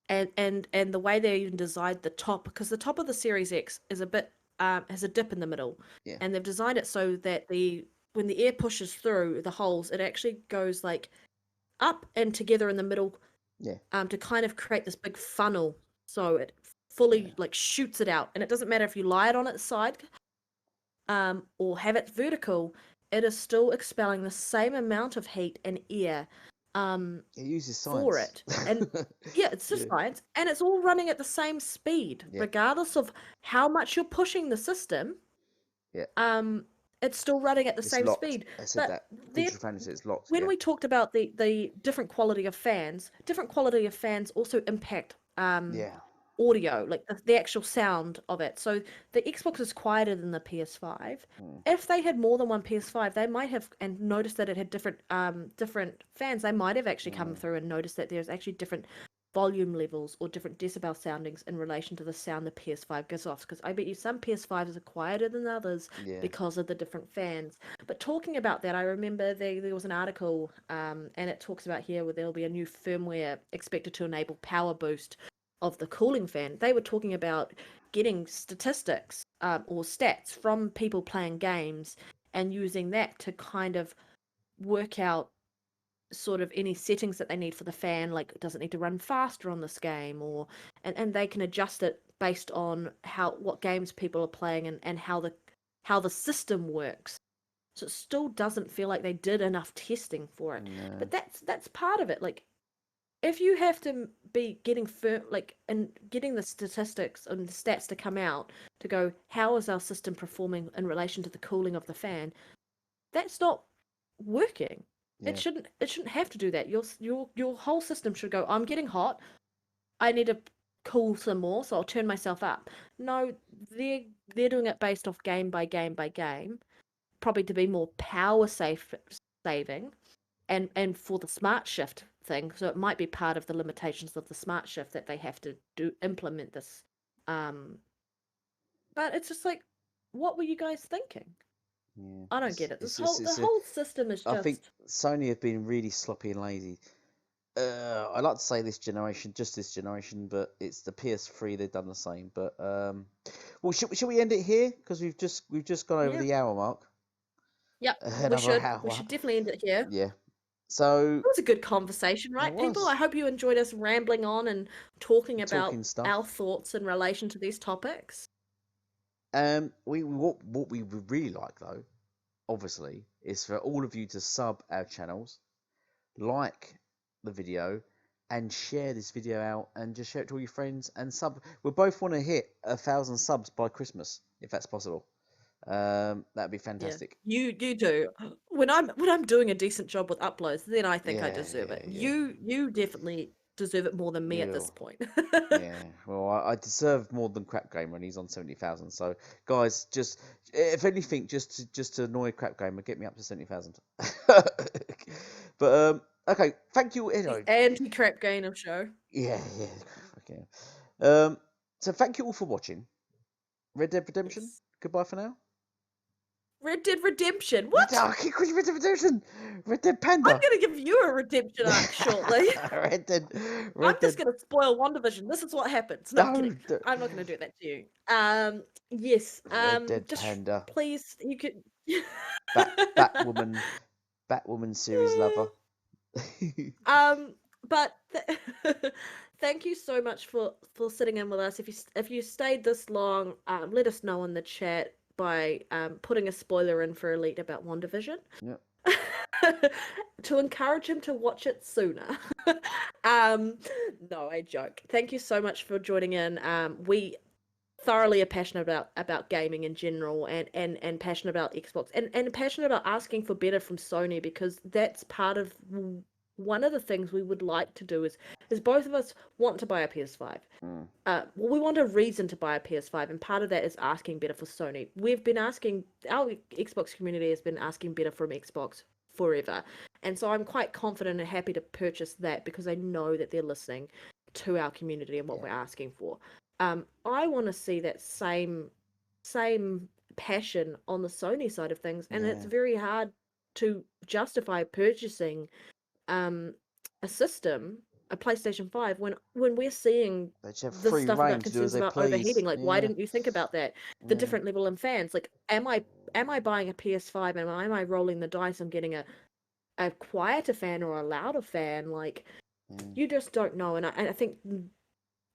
and the way they even designed the top, because the top of the Series X is a bit has a dip in the middle, yeah, and they've designed it so that the when the air pushes through the holes, it actually goes like up and together in the middle, yeah, to kind of create this big funnel, so it yeah, fully like shoots it out, and it doesn't matter if you lie it on its side, or have it vertical, it is still expelling the same amount of heat and air, it uses for science. it. And yeah, it's Yeah, just science, and it's all running at the same speed, yeah, regardless of how much you're pushing the system. yeah. Um, it's still running at the It's same locked. speed. I said But that. there, Digital Foundry said it's locked. when Yeah. we talked about the different quality of fans also impact Yeah. audio, like the actual sound of it. So the Xbox is quieter than the PS5. Mm, If they had more than one PS5, they might have and noticed that it had different fans. They might have actually come mm, through and noticed that there's actually different volume levels or different decibel soundings in relation to the sound the PS5 gives off. Because I bet you some PS5s are quieter than others yeah. because of the different fans. But talking about that, I remember there was an article, and it talks about here where there'll be a new firmware expected to enable power boost of the cooling fan. They were talking about getting statistics, or stats from people playing games and using that to kind of work out sort of any settings that they need for the fan, like does it need to run faster on this game, or and they can adjust it based on what games people are playing, and how the system works. So it still doesn't feel like they did enough testing for it. No. But that's part of it. Like if you have to be getting like and getting the statistics and the stats to come out to go, how is our system performing in relation to the cooling of the fan? That's not working. Yeah. It shouldn't have to do that. Your whole system should go, I'm getting hot. I need to cool some more, so I'll turn myself up. No, they're doing it based off game by game by game, probably to be more saving, and for the smart shift thing. So it might be part of the limitations of the smart shift that they have to implement this. Um, but it's just like, what were you guys thinking? Yeah, I don't get it. The it's whole system is I think just Sony have been really sloppy and lazy. I like to say this generation, just this generation, but it's the PS3. They've done the same. But well, should we end it here? Because we've just gone over yeah. the hour mark. Yep, we Another should. We hour. should definitely end it here. Yeah. So It was a good conversation, it right, people? was I hope you enjoyed us rambling on and talking about talking stuff. our thoughts in relation to these topics. We what we would really like though, obviously, is for all of you to sub our channels, like the video, and share this video out, and just share it to all your friends and sub. We both want to hit 1,000 subs by Christmas, if that's possible. That'd be Yeah, fantastic. you do. When I'm doing a decent job with uploads, then I think I Yeah, deserve it. yeah. You definitely deserve it more than me at Yeah, this point. yeah. Well, I deserve more than Crap Gamer, and he's on 70,000. So, guys, just if anything, just to annoy Crap Gamer, get me up to 70,000. But okay. Thank you, The anyway. anti-crap gainer show. Yeah, yeah. Okay. So thank you all for watching. Red Dead Redemption. Yes. Goodbye for now. Red Dead Redemption. What? I keep calling you Red Dead Redemption. Red Dead I'm Panda. gonna give you a redemption arc shortly. Red Dead. I'm Red just Dead. gonna spoil WandaVision. This is what happens. No, I'm No. kidding. I'm not gonna do that to you. Yes. Red Dead Just Panda. please, you could. Batwoman. Batwoman series lover. But thank you so much for sitting in with us. If you stayed this long, let us know in the chat by putting a spoiler in for Elite about WandaVision. Yep. To encourage him to watch it sooner. No, I joke. Thank you so much for joining in. We thoroughly are passionate about gaming in general, and passionate about Xbox, and passionate about asking for better from Sony, because that's part of one of the things we would like to do is both of us want to buy a PS5. Well, we want a reason to buy a PS5, and part of that is asking better for Sony. We've been asking, our Xbox community has been asking better from Xbox forever, and so I'm quite confident and happy to purchase that, because I know that they're listening to our community and what we're asking for. I want to see that same passion on the Sony side of things, and it's very hard to justify purchasing a system, a PlayStation 5, when we're seeing They just have the free stuff reign about to do as concerns they about please. overheating. Like, why Yeah. didn't you think about that? The Yeah. different level in fans. Like, am I buying a PS5, and am I rolling the dice on getting a quieter fan or a louder fan? Like, you just don't know. And I think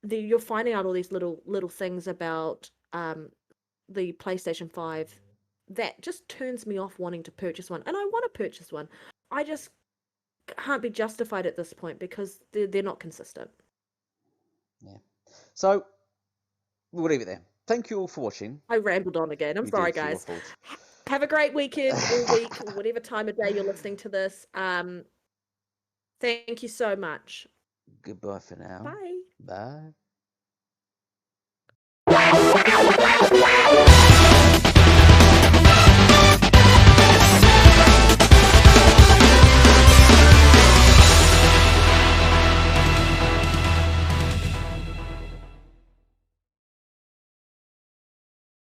you're finding out all these little things about the PlayStation 5 that just turns me off wanting to purchase one. And I want to purchase one. I just can't be justified at this point, because they're not consistent. Yeah. So we'll leave it there. Thank you all for watching. I rambled on again. I'm sorry, guys. Have a great weekend or week, whatever time of day you're listening to this. Thank you so much. Goodbye for now. Bye. Bye.